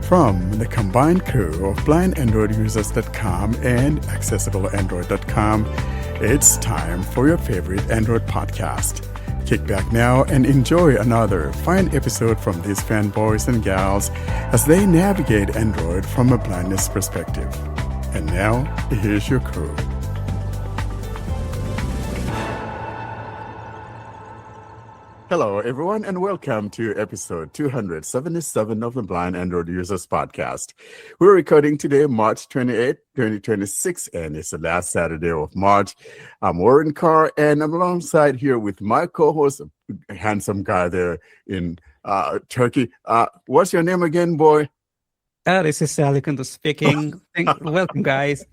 From the combined crew of blindandroidusers.com and accessibleandroid.com, it's time for your favorite Android podcast. Kick back now and enjoy another fine episode from these fanboys and gals as they navigate Android from a blindness perspective. And now, here's your crew. Hello, everyone, and welcome to episode 277 of the Blind Android Users Podcast. We're recording today, March 28, 2026, and it's the last Saturday of March. I'm Warren Carr, and I'm alongside here with my co-host, a handsome guy there in Turkey. What's your name again, boy? This is Sally Kundu speaking. Welcome, guys.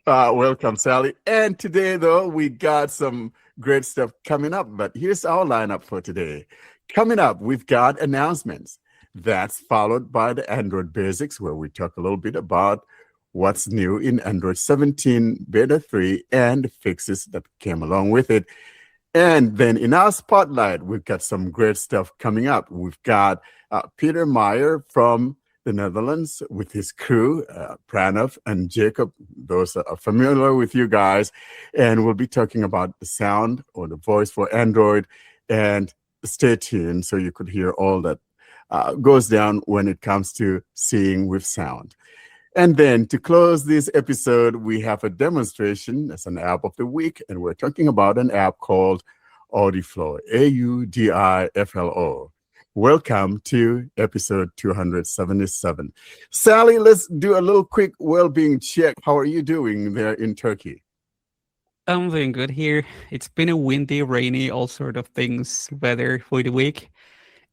Welcome, Sally. And today, though, we got some great stuff coming up, but here's our lineup for today. Coming up, we've got announcements. That's followed by the Android Basics, where we talk a little bit about what's new in Android 17 Beta 3 and the fixes that came along with it. And then in our spotlight, we've got some great stuff coming up. We've got Peter Meijer from the Netherlands with his crew, Pranav and Jacob. Those are familiar with you guys. And we'll be talking about the sound or the voice for Android. And stay tuned so you could hear all that goes down when it comes to seeing with sound. And then to close this episode, we have a demonstration. That's an app of the week. And we're talking about an app called AudiFlo, AudiFlo. Welcome to episode 277. Sally, let's do a little quick well-being check. How are you doing there in Turkey? I'm doing good here. It's been a windy, rainy, all sort of things weather for the week.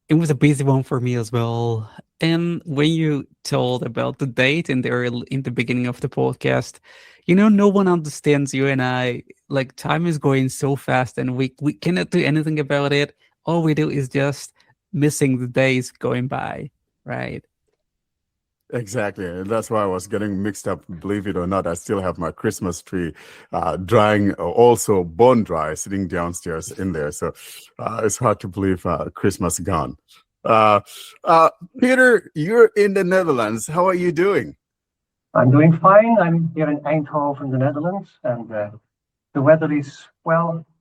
It was a busy one for me as well. And when you told about the date in the beginning of the podcast, no one understands you and I. Like, time is going so fast and we cannot do anything about it. All we do is just missing the days going by, right? Exactly. And that's why I was getting mixed up. Believe it or not, I still have my Christmas tree drying, also bone dry, sitting downstairs in there. So it's hard to believe Christmas gone. Peter, you're in the Netherlands. How are you doing? I'm doing fine. I'm here in Eindhoven, the Netherlands, and the weather is,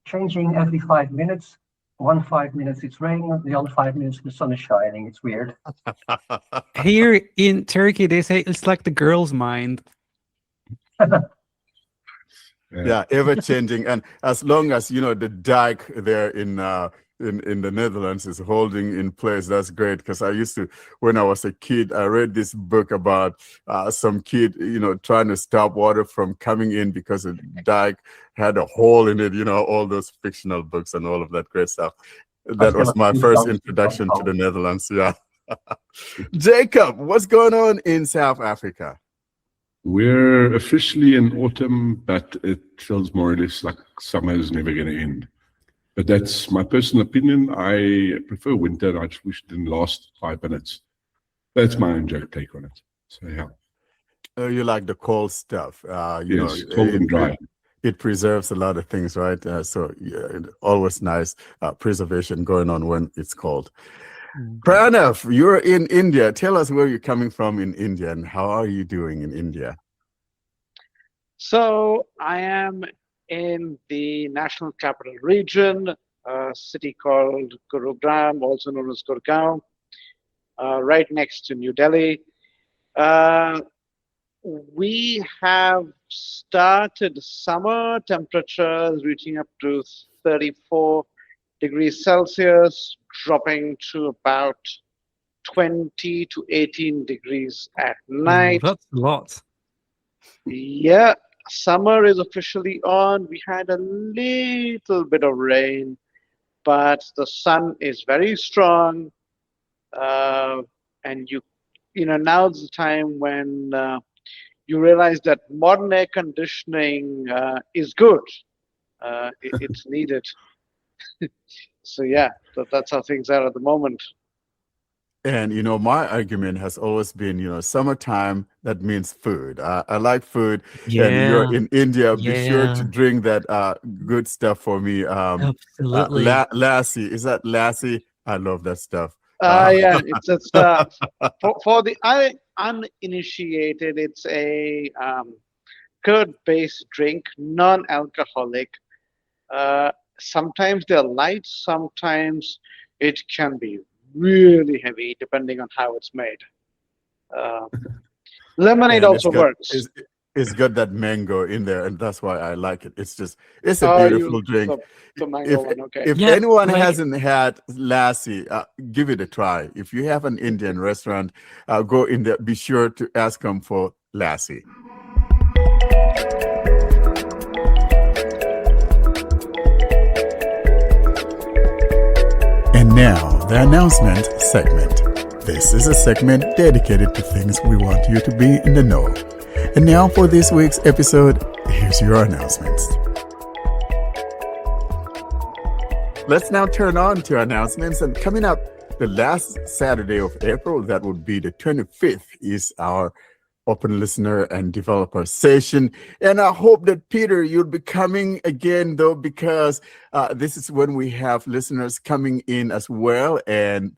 changing every 5 minutes. 5 minutes it's raining, the other 5 minutes the sun is shining. It's weird. Here in Turkey, they say it's like the girl's mind. Yeah, ever changing. And as long as the dike there in the Netherlands is holding in place, that's great. Because I used to, when I was a kid, I read this book about some kid, trying to stop water from coming in because the dike had a hole in it. All those fictional books and all of that great stuff. That was my first introduction to the Netherlands. Yeah. Jacob, what's going on in South Africa? We're officially in autumn, but it feels more or less like summer is never going to end. But that's my personal opinion. I prefer winter. I just wish it didn't last 5 minutes. That's my own take on it. So, yeah. You like the cold stuff. Yes, cold and dry. It preserves a lot of things, right? So always nice preservation going on when it's cold. Pranav, you're in India. Tell us where you're coming from in India and how are you doing in India? So I am in the National Capital Region, a city called Gurugram, also known as Gurgaon, right next to New Delhi. We have started summer temperatures reaching up to 34 degrees Celsius, dropping to about 20 to 18 degrees at night. That's a lot. Yeah, summer is officially on. We had a little bit of rain, but the sun is very strong. And now's the time when you realize that modern air conditioning is good. It's needed. So yeah, that's how things are at the moment. And, my argument has always been, summertime, that means food. I like food. Yeah. And you're in India, be sure to Yeah. drink that good stuff for me. Absolutely. Lassi. Is that lassi? I love that stuff. Yeah, it's for the uninitiated, it's a curd-based drink, non-alcoholic. Sometimes they're light, sometimes it can be really heavy, depending on how it's made. Uh, Lemonade And it's also got works. it's got that mango in there, and that's why I like it. It's a Oh, beautiful you drink. the mango If one, okay. if Yeah, anyone like hasn't had lassi, give it a try. If you have an Indian restaurant, go in there. Be sure to ask them for lassi. And now, the announcement segment. This is a segment dedicated to things we want you to be in the know. And now, for this week's episode, here's your announcements. Let's now turn on to announcements. And coming up the last Saturday of April, that would be the 25th, is our Open Listener and Developer Session. And I hope that, Peter, you'll be coming again, though, because this is when we have listeners coming in as well, and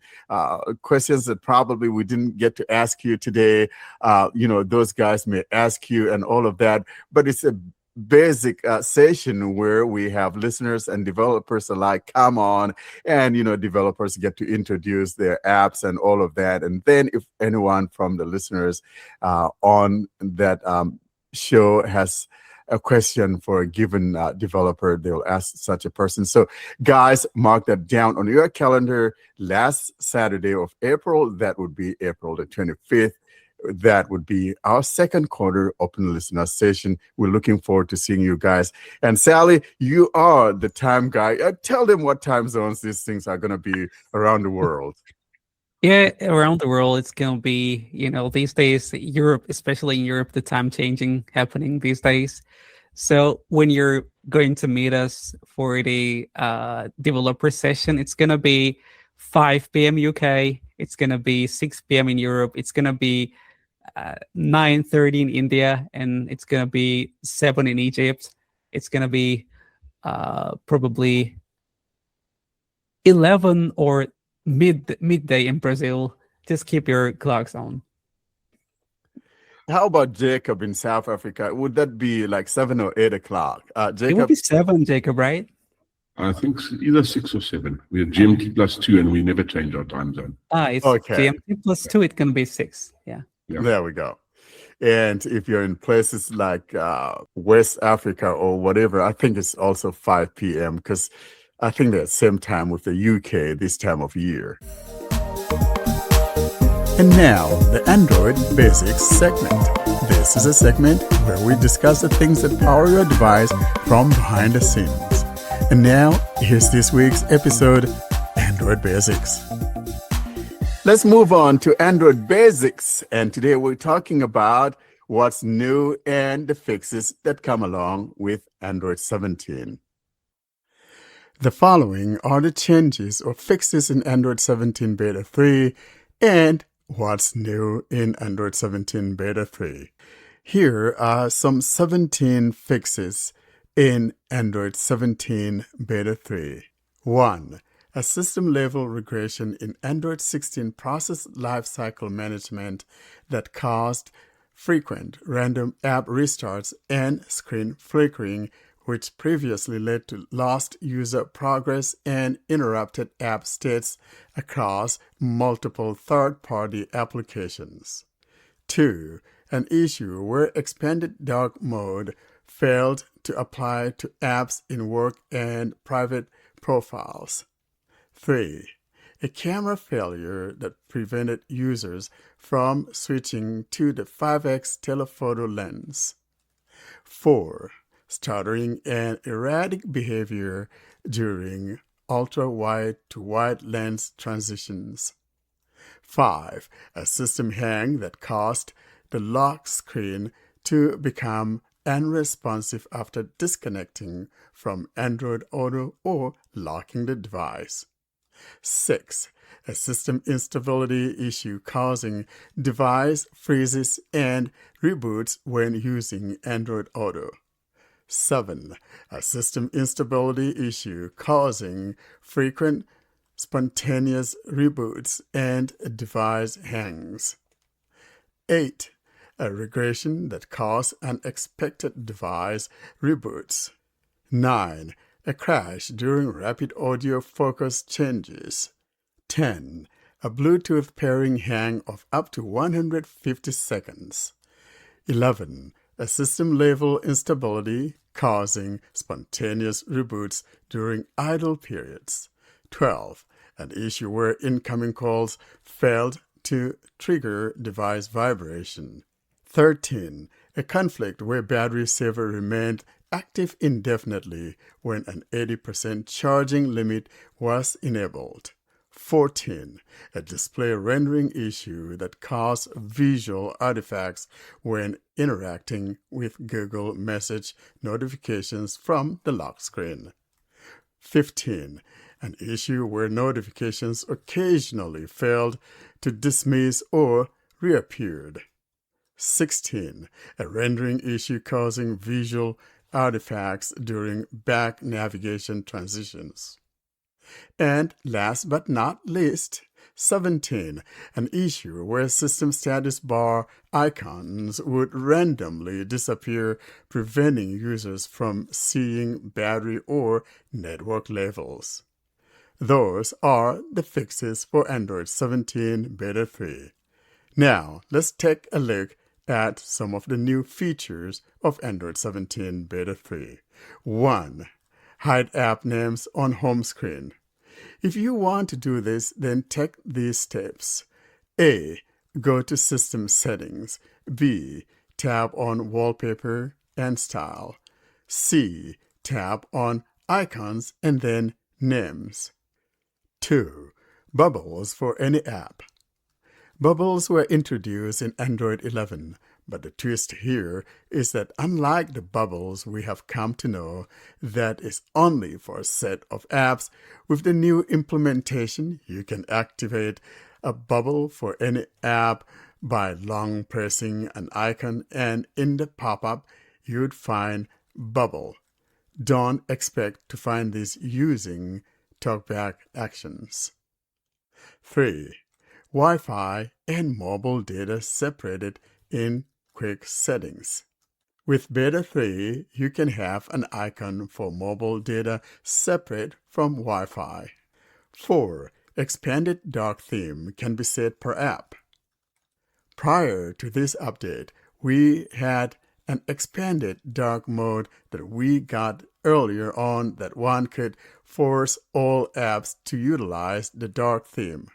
questions that probably we didn't get to ask you today. Those guys may ask you and all of that, but it's a basic session where we have listeners and developers alike come on, and developers get to introduce their apps and all of that. And then if anyone from the listeners on that show has a question for a given developer, they'll ask such a person. So guys, mark that down on your calendar. Last Saturday of April, that would be April the 25th. That would be our second quarter Open Listener Session. We're looking forward to seeing you guys. And Sally, you are the time guy. Tell them what time zones these things are going to be around the world. yeah, around the world, it's gonna be these days Europe, especially in Europe, the time changing happening these days. So when you're going to meet us for the developer session, it's gonna be 5 p.m. UK. It's gonna be 6 p.m. in Europe. It's gonna be 9:30 in India, and it's gonna be 7 in Egypt. It's gonna be probably 11 or midday in Brazil. Just keep your clocks on. How about Jacob in South Africa? Would that be like 7 or 8 o'clock? It will Jacob, be 7, Jacob, right? I think either 6 or 7. We're GMT +2 and we never change our time zone. It's okay. GMT +2. It can be 6. Yeah. Yeah. There we go. And if you're in places like West Africa or whatever, I think it's also 5 p.m. because I think they're same time with the UK this time of year. And now, the Android Basics segment. This is a segment where we discuss the things that power your device from behind the scenes. And now, here's this week's episode, Android Basics. Let's move on to Android Basics. And today we're talking about what's new and the fixes that come along with Android 17. The following are the changes or fixes in Android 17 Beta 3 and what's new in Android 17 Beta 3. Here are some 17 fixes in Android 17 Beta 3. 1. A system-level regression in Android 16 process lifecycle management that caused frequent random app restarts and screen flickering, which previously led to lost user progress and interrupted app states across multiple third-party applications. 2. An issue where expanded dark mode failed to apply to apps in work and private profiles. 3. A camera failure that prevented users from switching to the 5x telephoto lens. 4. Stuttering and erratic behavior during ultra-wide to wide lens transitions. 5. A system hang that caused the lock screen to become unresponsive after disconnecting from Android Auto or locking the device. 6. A system instability issue causing device freezes and reboots when using Android Auto. 7. A system instability issue causing frequent spontaneous reboots and device hangs. 8. A regression that causes unexpected device reboots. 9. A crash during rapid audio focus changes. 10. A Bluetooth pairing hang of up to 150 seconds. 11. A system-level instability causing spontaneous reboots during idle periods. 12. An issue where incoming calls failed to trigger device vibration. 13. A conflict where battery saver remained active indefinitely when an 80% charging limit was enabled. 14. A display rendering issue that caused visual artifacts when interacting with Google Message notifications from the lock screen. 15. An issue where notifications occasionally failed to dismiss or reappeared. 16. A rendering issue causing visual artifacts during back navigation transitions. And last but not least, 17. An issue where system status bar icons would randomly disappear, preventing users from seeing battery or network levels. Those are the fixes for Android 17 Beta 3. Now, let's take a look at some of the new features of Android 17 Beta 3. 1. Hide app names on home screen. If you want to do this, then take these steps. A. Go to System Settings. B. Tap on Wallpaper and Style. C. Tap on Icons and then Names. 2. Bubbles for any app. Bubbles were introduced in Android 11, but the twist here is that unlike the bubbles we have come to know, that is only for a set of apps. With the new implementation, you can activate a bubble for any app by long pressing an icon, and in the pop-up, you'd find Bubble. Don't expect to find this using TalkBack actions. 3. Wi-Fi and mobile data separated in Quick Settings. With Beta 3, you can have an icon for mobile data separate from Wi-Fi. 4. Expanded dark theme can be set per app. Prior to this update, we had an expanded dark mode that we got earlier on that one could force all apps to utilize the dark theme.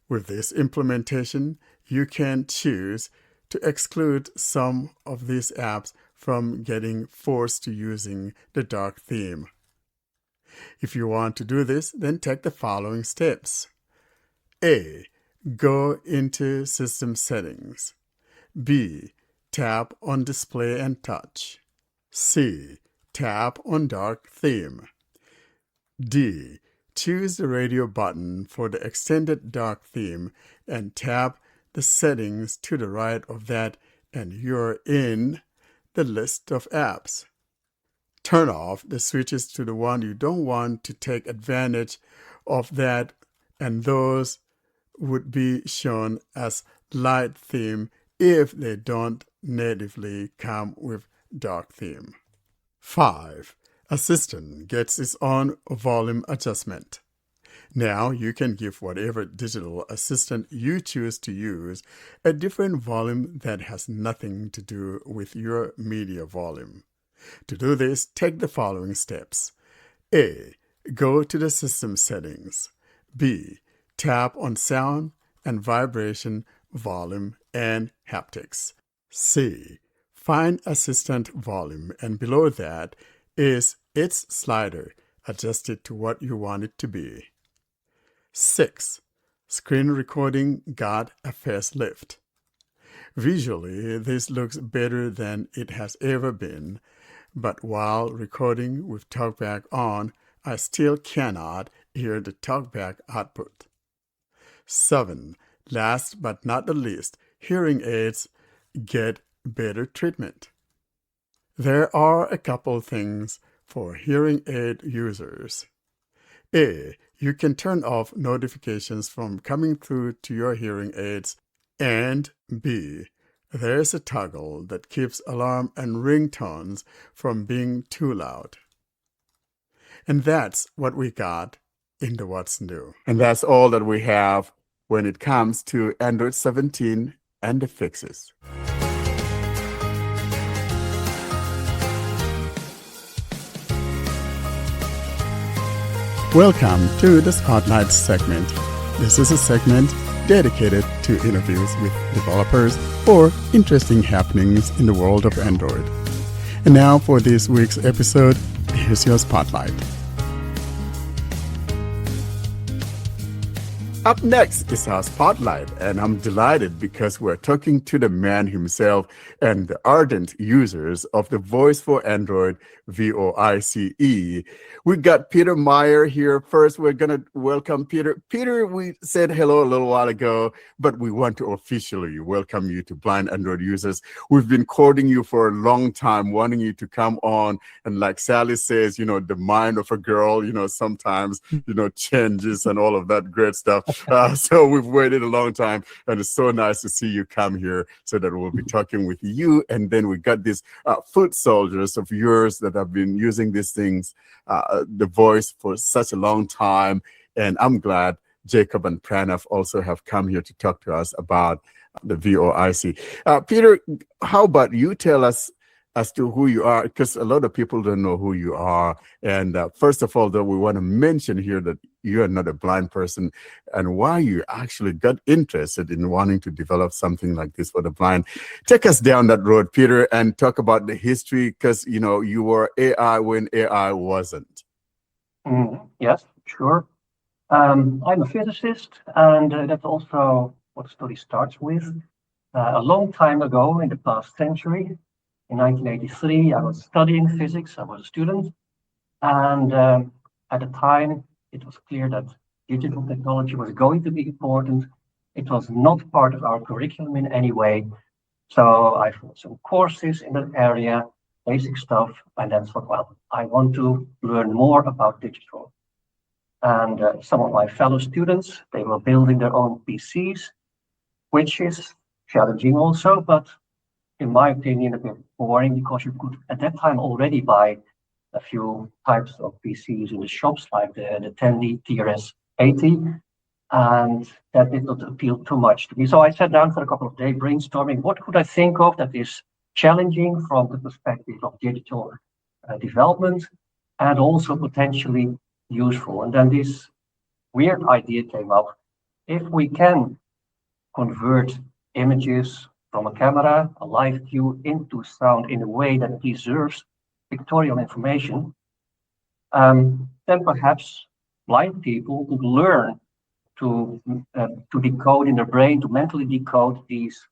With this implementation, you can choose to exclude some of these apps from getting forced to using the dark theme. If you want to do this, then take the following steps. A. Go into System Settings. B. Tap on Display and Touch. C. Tap on Dark Theme. D. Choose the radio button for the extended dark theme and tap the settings to the right of that, and you're in the list of apps. Turn off the switches to the one you don't want to take advantage of that, and those would be shown as light theme if they don't natively come with dark theme. 5. Assistant gets its own volume adjustment. Now you can give whatever digital assistant you choose to use a different volume that has nothing to do with your media volume. To do this, take the following steps. A. Go to the System Settings. B. Tap on Sound and Vibration, Volume, and Haptics. C. Find Assistant Volume, and below that is its slider, adjusted to what you want it to be. 6. Screen recording got a facelift. Visually, this looks better than it has ever been, but while recording with TalkBack on, I still cannot hear the TalkBack output. 7. Last but not the least, hearing aids get better treatment. There are a couple things for hearing aid users. A. You can turn off notifications from coming through to your hearing aids. And B. There's a toggle that keeps alarm and ringtones from being too loud. And that's what we got in the What's New. And that's all that we have when it comes to Android 17 and the fixes. Welcome to the Spotlight segment. This is a segment dedicated to interviews with developers or interesting happenings in the world of Android. And now for this week's episode, here's your Spotlight. Up next is our Spotlight, and I'm delighted because we're talking to the man himself and the ardent users of the Voice for Android, VoICE. We got Peter Meijer here. First, we're going to welcome Peter. Peter, we said hello a little while ago, but we want to officially welcome you to Blind Android Users. We've been courting you for a long time, wanting you to come on. And like Sally says, the mind of a girl, sometimes, changes and all of that great stuff. So we've waited a long time, and it's so nice to see you come here so that we'll be talking with you. And then we got these foot soldiers of yours that have been using these things, the voice, for such a long time. And I'm glad Jacob and Pranav also have come here to talk to us about the VoICE. Peter, how about you tell us as to who you are, because a lot of people don't know who you are. And first of all, though, we want to mention here that you are not a blind person and why you actually got interested in wanting to develop something like this for the blind. Take us down that road, Peter, and talk about the history, because, you were AI when AI wasn't. Yes, sure. I'm a physicist, and that's also what the study starts with. A long time ago, in the past century, in 1983, I was studying physics. I was a student. And at the time, it was clear that digital technology was going to be important. It was not part of our curriculum in any way. So I found some courses in that area, basic stuff. And then thought, I want to learn more about digital. And some of my fellow students, they were building their own PCs, which is challenging also, but in my opinion, a bit boring, because you could at that time already buy a few types of PCs in the shops, like the Tandy TRS-80, and that did not appeal too much to me. So I sat down for a couple of days brainstorming, what could I think of that is challenging from the perspective of digital development and also potentially useful. And then this weird idea came up. If we can convert images from a camera, a live view, into sound in a way that preserves pictorial information, then perhaps blind people could learn to decode in their brain, to mentally decode these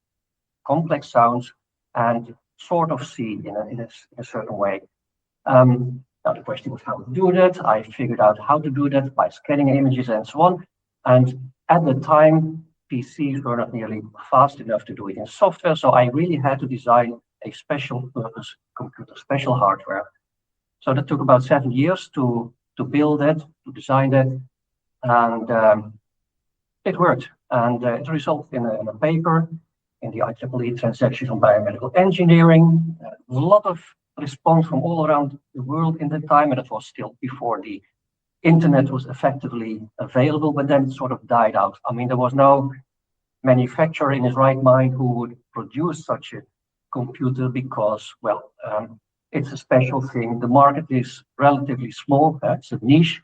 complex sounds and sort of see in a certain way. Now the question was how to do that. I figured out how to do that by scanning images and so on. And at the time, PCs were not nearly fast enough to do it in software, so I really had to design a special purpose computer, special hardware. So that took about 7 years to build that, to design that, and it worked. And it resulted in a paper in the IEEE Transactions on Biomedical Engineering. A lot of response from all around the world in that time, and it was still before the internet was effectively available, but then it sort of died out. I mean, there was no manufacturer in his right mind who would produce such a computer because, it's a special thing. The market is relatively small, it's a niche,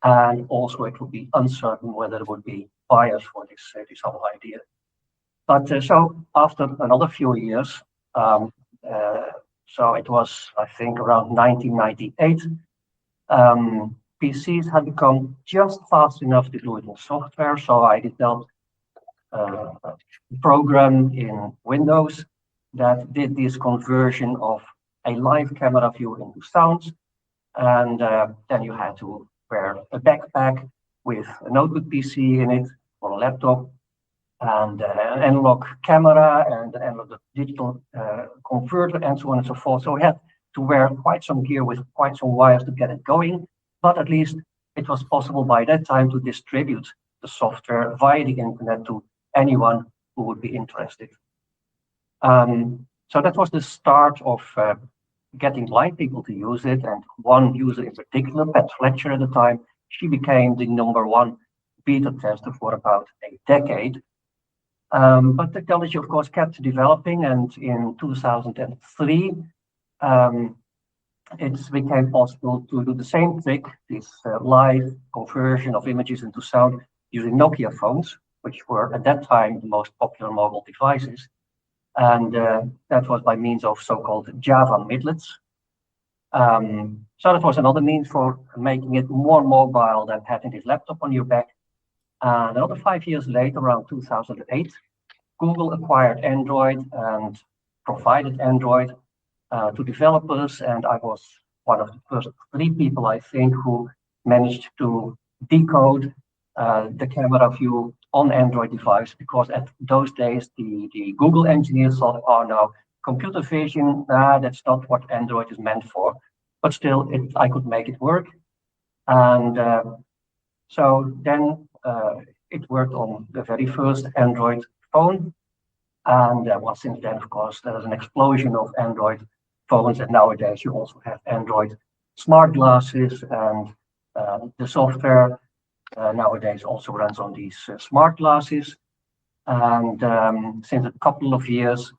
and also it would be uncertain whether there would be buyers for this whole idea. But so after another few years, so it was, I think, around 1998, PCs had become just fast enough to do it in software. So I developed a program in Windows that did this conversion of a live camera view into sounds. And then you had to wear a backpack with a notebook PC in it or a laptop, and an analog camera and an analog digital converter and so on and so forth. So we had to wear quite some gear with quite some wires to get it going, but at least it was possible by that time to distribute the software via the internet to anyone who would be interested. So that was the start of getting blind people to use it. And one user in particular, Pat Fletcher at the time, she became the #1 beta tester for about a decade. But technology, of course, kept developing, and in 2003, it became possible to do the same trick, this live conversion of images into sound using Nokia phones, which were at that time the most popular mobile devices. And that was by means of so-called Java midlets. So that was another means for making it more mobile than having this laptop on your back. And another 5 years later, around 2008, Google acquired Android and provided Android to developers. And I was one of the first 3 people, I think, who managed to decode the camera view on Android device, because at those days, the Google engineers thought, oh no, computer vision, that's not what Android is meant for. But still, I could make it work. And so then it worked on the very first Android phone. And well, since then, of course, there's an explosion of Android phones. And nowadays, you also have Android smart glasses, and the software nowadays also runs on these smart glasses. And since a couple of years,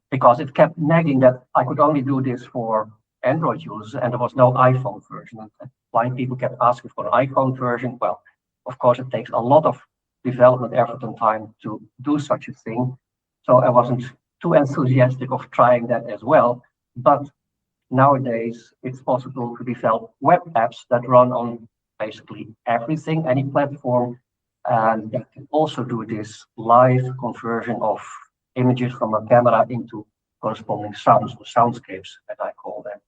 because it kept nagging that I could only do this for Android users, and there was no iPhone version. And blind people kept asking for an iPhone version. Well, of course, it takes a lot of development effort and time to do such a thing. So I wasn't too enthusiastic of trying that as well. But nowadays, it's possible to develop web apps that run on basically everything, any platform, and that can also do this live conversion of images from a camera into corresponding sounds, or soundscapes, as I call them.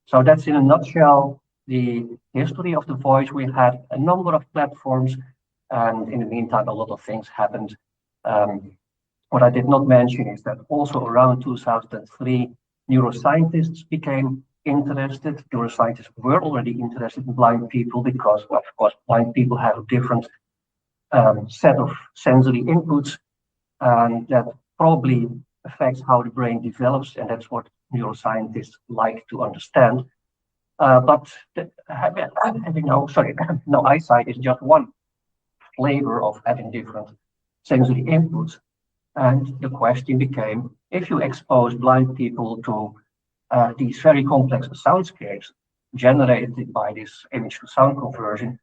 So that's in a nutshell the history of the voice. We had a number of platforms, and in the meantime, a lot of things happened. What I did not mention is that also around 2003, neuroscientists became interested. Neuroscientists were already interested in blind people because, of course, blind people have a different set of sensory inputs, and that probably affects how the brain develops, and that's what neuroscientists like to understand. But having no eyesight is just one flavor of having different sensory inputs. And the question became, if you expose blind people to these very complex soundscapes generated by this image to sound conversion,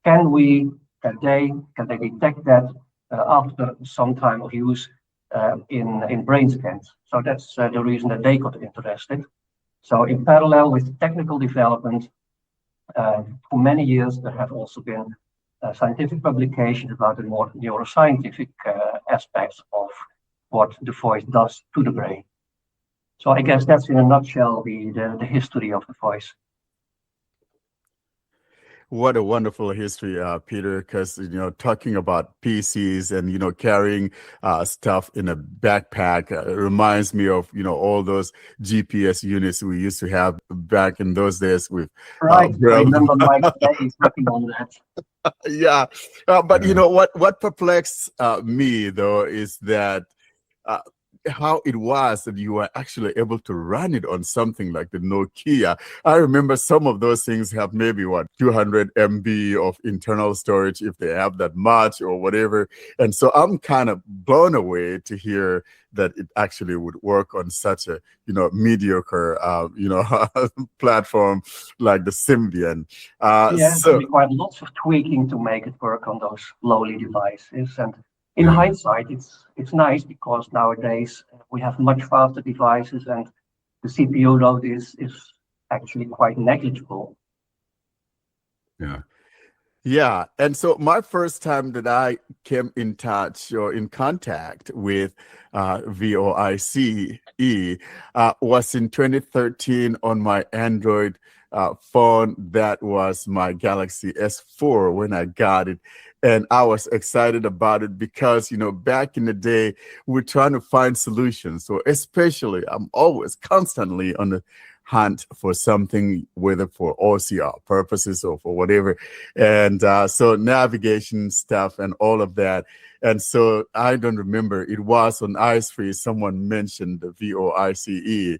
can they detect that after some time of use in brain scans? So that's the reason that they got interested. So in parallel with technical development, for many years there have also been scientific publications about the more neuroscientific aspects of what the voice does to the brain. So I guess that's in a nutshell the history of the voice. What a wonderful history, Peter, because, talking about PCs and, carrying stuff in a backpack reminds me of, all those GPS units we used to have back in those days with. Right, I remember Mike Days working on that. Yeah, but what perplexed me, though, is that how it was that you were actually able to run it on something like the Nokia. I remember some of those things have maybe 200 MB of internal storage, if they have that much or whatever. And so I'm kind of blown away to hear that it actually would work on such a mediocre platform like the Symbian. So it required lots of tweaking to make it work on those lowly devices. And in hindsight, it's nice because nowadays we have much faster devices, and the CPU load is actually quite negligible. Yeah. And so my first time that I came in touch or in contact with VOICE was in 2013 on my Android phone. That was my Galaxy S4 when I got it. And I was excited about it because, back in the day, we're trying to find solutions. So especially, I'm always constantly on the hunt for something, whether for OCR purposes or for whatever. And so navigation stuff and all of that. And so I don't remember, it was on Ice Free, someone mentioned the VOICE.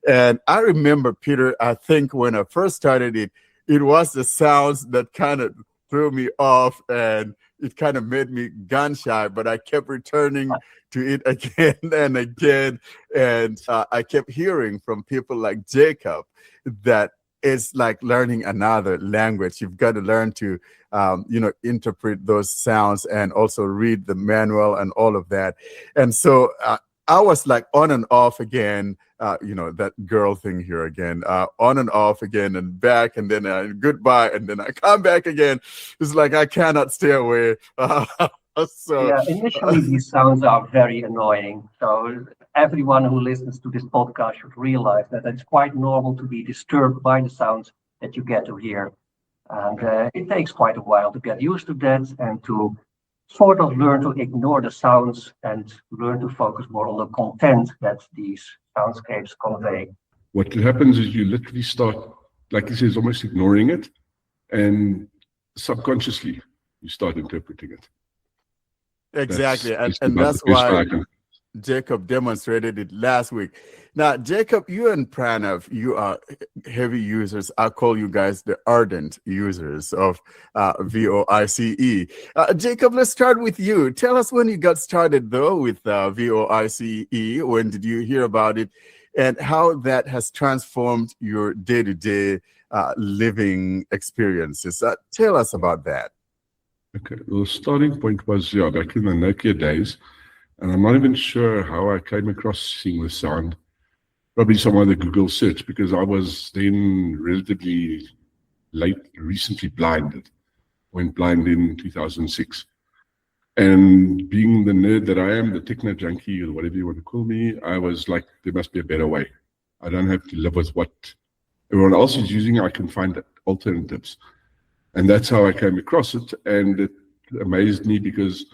And I remember, Peter, I think when I first started it, it was the sounds that kind of threw me off, and it kind of made me gun shy, but I kept returning to it again and again. And I kept hearing from people like Jacob that it's like learning another language. You've got to learn to, interpret those sounds and also read the manual and all of that. And so I was like on and off again, that girl thing here again, on and off again and back, and then goodbye, and then I come back again. It's like I cannot stay away. So yeah, initially these sounds are very annoying. So everyone who listens to this podcast should realize that it's quite normal to be disturbed by the sounds that you get to hear. And it takes quite a while to get used to that and to sort of learn to ignore the sounds and learn to focus more on the content that these soundscapes convey. What happens is you literally start, like he says, almost ignoring it, and subconsciously you start interpreting it. exactly. That's And about that's the best why I can. Jacob demonstrated it last week. Now, Jacob, you and Pranav, you are heavy users. I call you guys the ardent users of VOICE. Jacob, let's start with you. Tell us when you got started, though, with VOICE. When did you hear about it, and how that has transformed your day-to-day living experiences? Tell us about that. Okay, well, the starting point was, back in the Nokia days, and I'm not even sure how I came across seeing the sound. Probably some other Google search, because I was then relatively recently blinded. Went blind in 2006. And being the nerd that I am, the techno junkie, or whatever you want to call me, I was like, there must be a better way. I don't have to live with what everyone else is using. I can find alternatives. And that's how I came across it. And it amazed me because,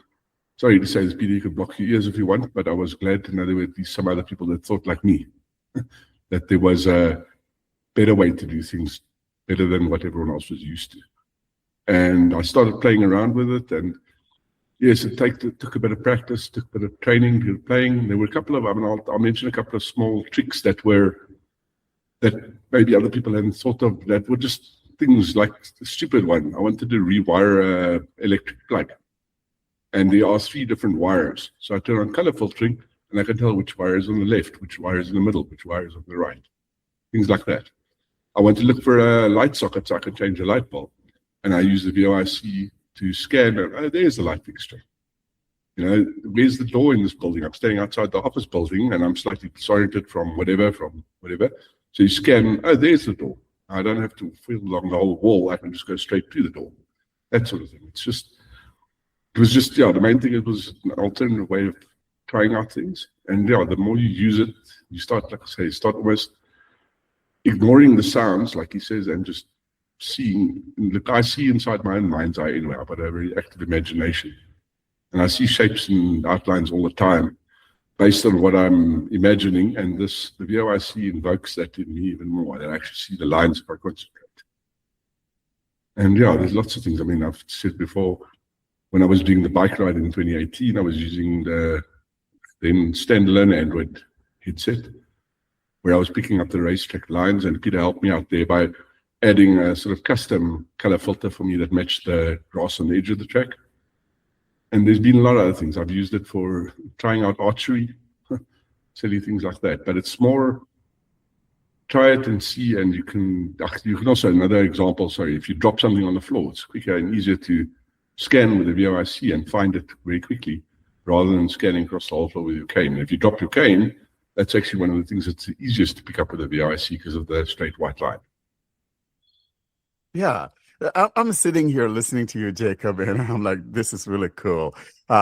sorry to say this, Peter, you can block your ears if you want, but I was glad to know there were at least some other people that thought like me, that there was a better way to do things, better than what everyone else was used to. And I started playing around with it. And yes, it took a bit of practice, took a bit of training, bit of playing. There were a couple of, I'll mention a couple of small tricks that maybe other people hadn't thought of, that were just things like the stupid one. I wanted to rewire an electric plug. And there are 3 different wires. So I turn on color filtering, and I can tell which wire is on the left, which wire is in the middle, which wire is on the right. Things like that. I want to look for a light socket so I can change a light bulb. And I use the VOIC to scan, there's the light fixture. Where's the door in this building? I'm standing outside the office building, and I'm slightly disoriented from whatever. So you scan, there's the door. I don't have to feel along the whole wall. I can just go straight to the door. That sort of thing. It was just, the main thing, it was an alternative way of trying out things. And the more you use it, you start, like I say, almost ignoring the sounds, like he says, and just seeing. Look, I see inside my own mind's eye anyway. I've got a very active imagination. And I see shapes and outlines all the time based on what I'm imagining. And the VOIC invokes that in me even more. I actually see the lines if I concentrate. And there's lots of things. I've said before, when I was doing the bike ride in 2018, I was using the then standalone Android headset, where I was picking up the racetrack lines, and Peter helped me out there by adding a sort of custom color filter for me that matched the grass on the edge of the track. And there's been a lot of other things. I've used it for trying out archery, silly things like that. But it's more, try it and see, and you can also, another example, if you drop something on the floor, it's quicker and easier to scan with the VOIC and find it very quickly, rather than scanning across the whole floor with your cane. If you drop your cane, that's actually one of the things that's the easiest to pick up with the VOIC because of the straight white line. Yeah. I'm sitting here listening to you, Jacob, and I'm like, this is really cool.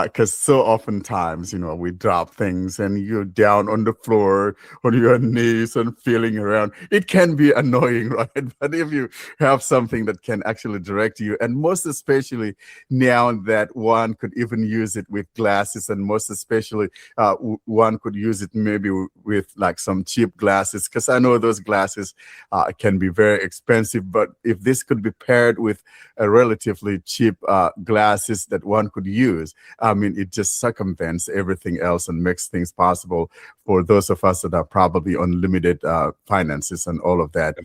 Because so oftentimes, we drop things and you're down on the floor on your knees and feeling around. It can be annoying, right? But if you have something that can actually direct you, and most especially now that one could even use it with glasses, and most especially one could use it maybe with like some cheap glasses, because I know those glasses can be very expensive. But if this could be paired with a relatively cheap glasses that one could use, I mean, it just circumvents everything else and makes things possible for those of us that are probably on limited finances and all of that.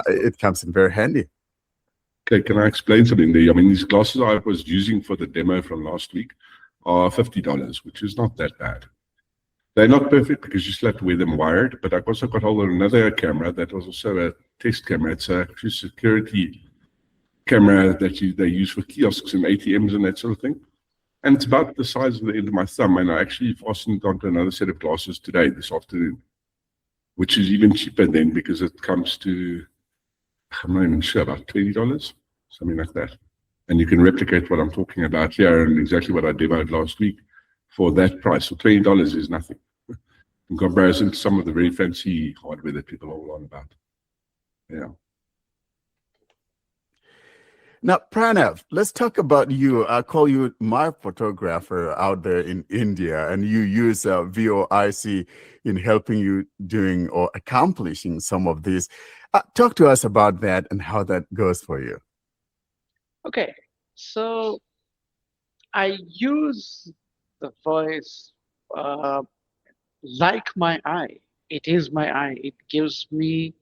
It comes in very handy. Okay, can I explain something there? I mean, these glasses I was using for the demo from last week are $50, which is not that bad. They're not perfect because you still have to wear them wired, but I also got hold of another camera that was also a test camera. It's a security camera that they use for kiosks and ATMs and that sort of thing. And it's about the size of the end of my thumb, and I actually fastened onto another set of glasses this afternoon, which is even cheaper then because it comes to, I'm not even sure, about $20, something like that. And you can replicate what I'm talking about here and exactly what I demoed last week for that price. So $20 is nothing in comparison to some of the very fancy hardware that people are all on about. Yeah. Now, Pranav, let's talk about you. I call you my photographer out there in India, and you use VOIC in helping you doing or accomplishing some of these. Talk to us about that and how that goes for you. Okay, so I use the voice like my eye. It is my eye. It gives me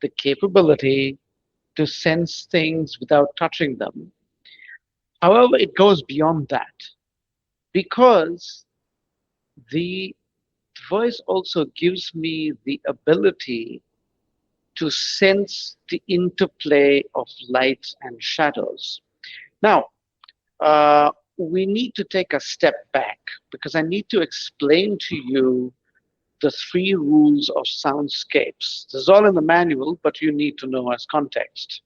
the capability to sense things without touching them. However, it goes beyond that because the voice also gives me the ability to sense the interplay of lights and shadows. Now, we need to take a step back because I need to explain to you the 3 rules of soundscapes. This is all in the manual, but you need to know as context,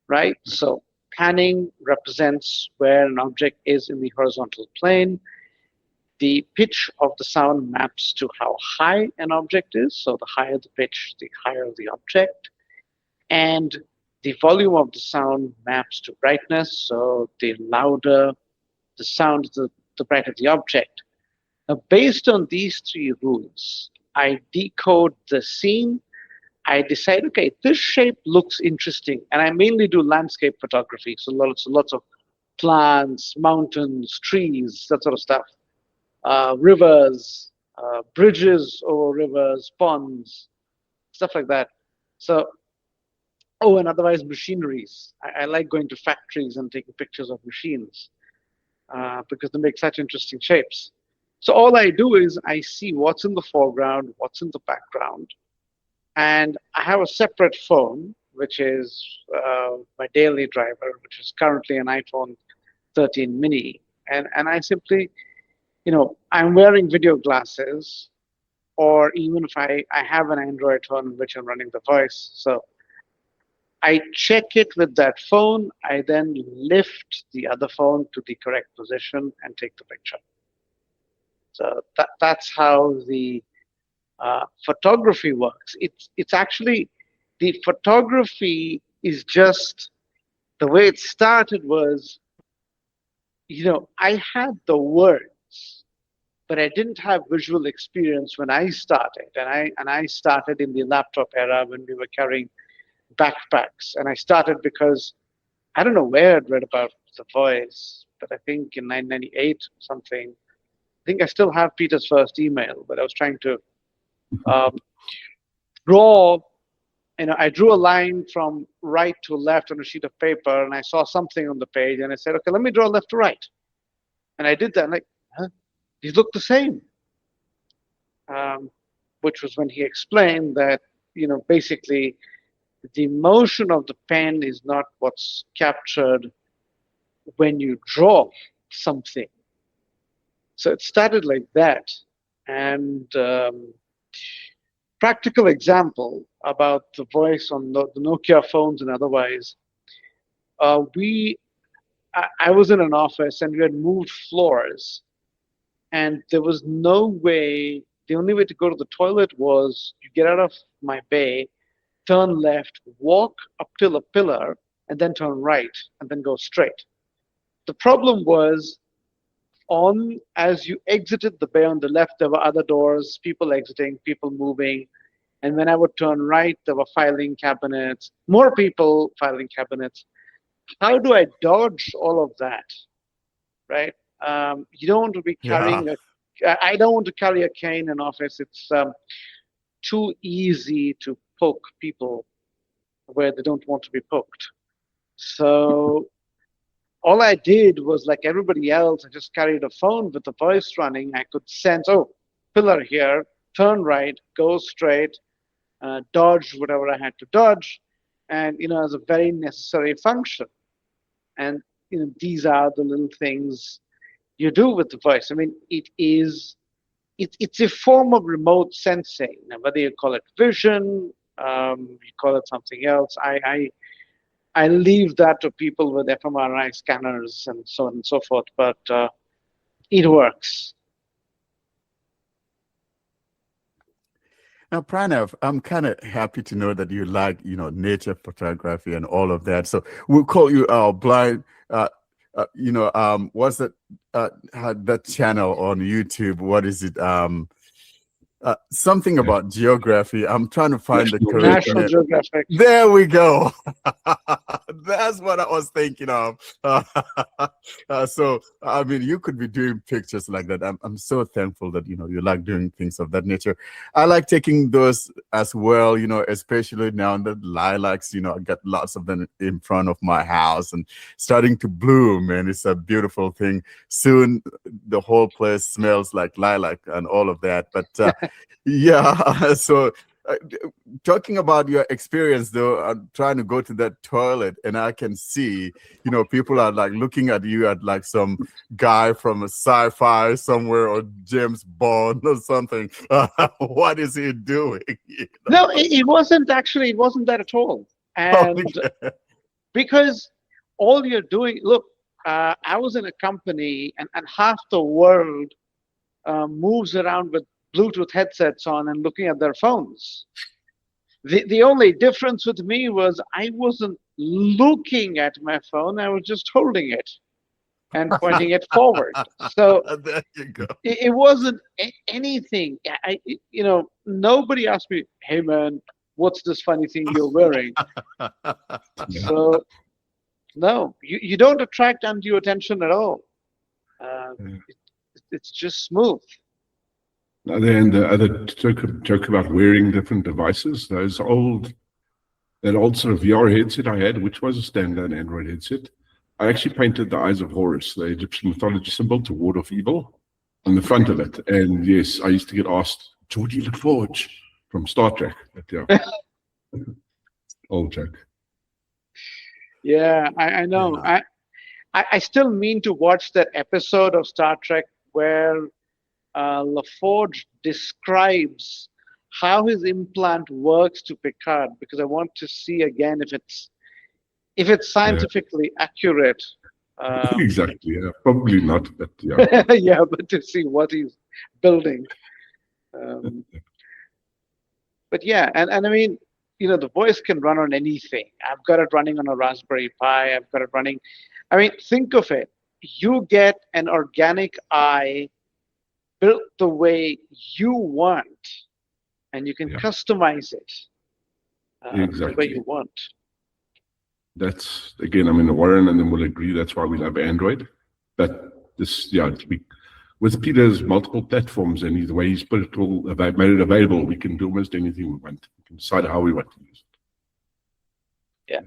right? So panning represents where an object is in the horizontal plane. The pitch of the sound maps to how high an object is. So the higher the pitch, the higher the object. And the volume of the sound maps to brightness. So the louder the sound, the brighter the object. Now, based on these 3 rules, I decode the scene. I decide, okay, this shape looks interesting. And I mainly do landscape photography. So lots of plants, mountains, trees, that sort of stuff. Rivers, bridges over rivers, ponds, stuff like that. So, and otherwise machineries. I like going to factories and taking pictures of machines because they make such interesting shapes. So all I do is I see what's in the foreground, what's in the background, and I have a separate phone, which is my daily driver, which is currently an iPhone 13 mini. And I simply, I'm wearing video glasses, or even if I have an Android phone in which I'm running the voice. So I check it with that phone. I then lift the other phone to the correct position and take the picture. So that's how the photography works. It's actually, the photography is just, the way it started was, I had the words, but I didn't have visual experience when I started. And I started in the laptop era when we were carrying backpacks. And I started because I don't know where I'd read about the voice, but I think in 1998 or something. I think I still have Peter's first email, but I was trying to draw. I drew a line from right to left on a sheet of paper, and I saw something on the page, and I said, okay, let me draw left to right. And I did that, like, huh? These look the same. Which was when he explained that, basically the motion of the pen is not what's captured when you draw something. So it started like that. And practical example about the voice on the Nokia phones and otherwise, I was in an office and we had moved floors, and there was no way. The only way to go to the toilet was you get out of my bay, turn left, walk up till a pillar, and then turn right, and then go straight. The problem was, as you exited the bay on the left, there were other doors, people exiting, people moving. And when I would turn right, there were filing cabinets, more people, filing cabinets. How do I dodge all of that, right? You don't want to be carrying I don't want to carry a cane in office. It's too easy to poke people where they don't want to be poked. So all I did was, like everybody else, I just carried a phone with the voice running. I could sense, oh, pillar here, turn right, go straight, dodge whatever I had to dodge, and as a very necessary function. And these are the little things you do with the voice. I mean, it's a form of remote sensing. Now, whether you call it vision, you call it something else, I leave that to people with fMRI scanners and so on and so forth, but it works. Now, Pranav, I'm kind of happy to know that you like, nature photography and all of that. So we'll call you blind. What's that channel on YouTube? What is it? Something about geography. I'm trying to find the correct National Geographic. There we go. That's what I was thinking of. So, I mean, you could be doing pictures like that. I'm so thankful that, you like doing things of that nature. I like taking those as well, especially now that lilacs, I got lots of them in front of my house and starting to bloom. And it's a beautiful thing. Soon, the whole place smells like lilac and all of that. But yeah, so talking about your experience, though, I'm trying to go to that toilet and I can see, people are like looking at you at like some guy from a sci-fi somewhere or James Bond or something. What is he doing? No, it wasn't that at all. And because all you're doing, look, I was in a company and half the world moves around with Bluetooth headsets on and looking at their phones. The only difference with me was I wasn't looking at my phone. I was just holding it and pointing it forward. So there you go. It wasn't anything. Nobody asked me, hey man, what's this funny thing you're wearing? So no, you don't attract undue attention at all. It's just smooth. Then the other joke about wearing different devices, that old sort of VR headset I had, which was a standalone Android headset. I actually painted the eyes of Horus, the Egyptian mythology symbol, to ward off evil, on the front of it. And yes, I used to get asked, Geordie LaForge from Star Trek. But yeah, old joke. Yeah, I know. Yeah. I still mean to watch that episode of Star Trek where LaForge describes how his implant works to Picard, because I want to see again if it's scientifically accurate. Exactly. Yeah, probably not, but yeah. Yeah, but to see what he's building. But yeah, and I mean, the voice can run on anything. I've got it running on a Raspberry Pi. I've got it running. I mean, think of it. You get an organic eye built the way you want, and you can customize it the way you want. That's, again, I mean, Warren and then will agree, that's why we love Android. But this, with Peter's multiple platforms and the way he's put it all, made it available, we can do almost anything we want. We can decide how we want to use it. Yeah.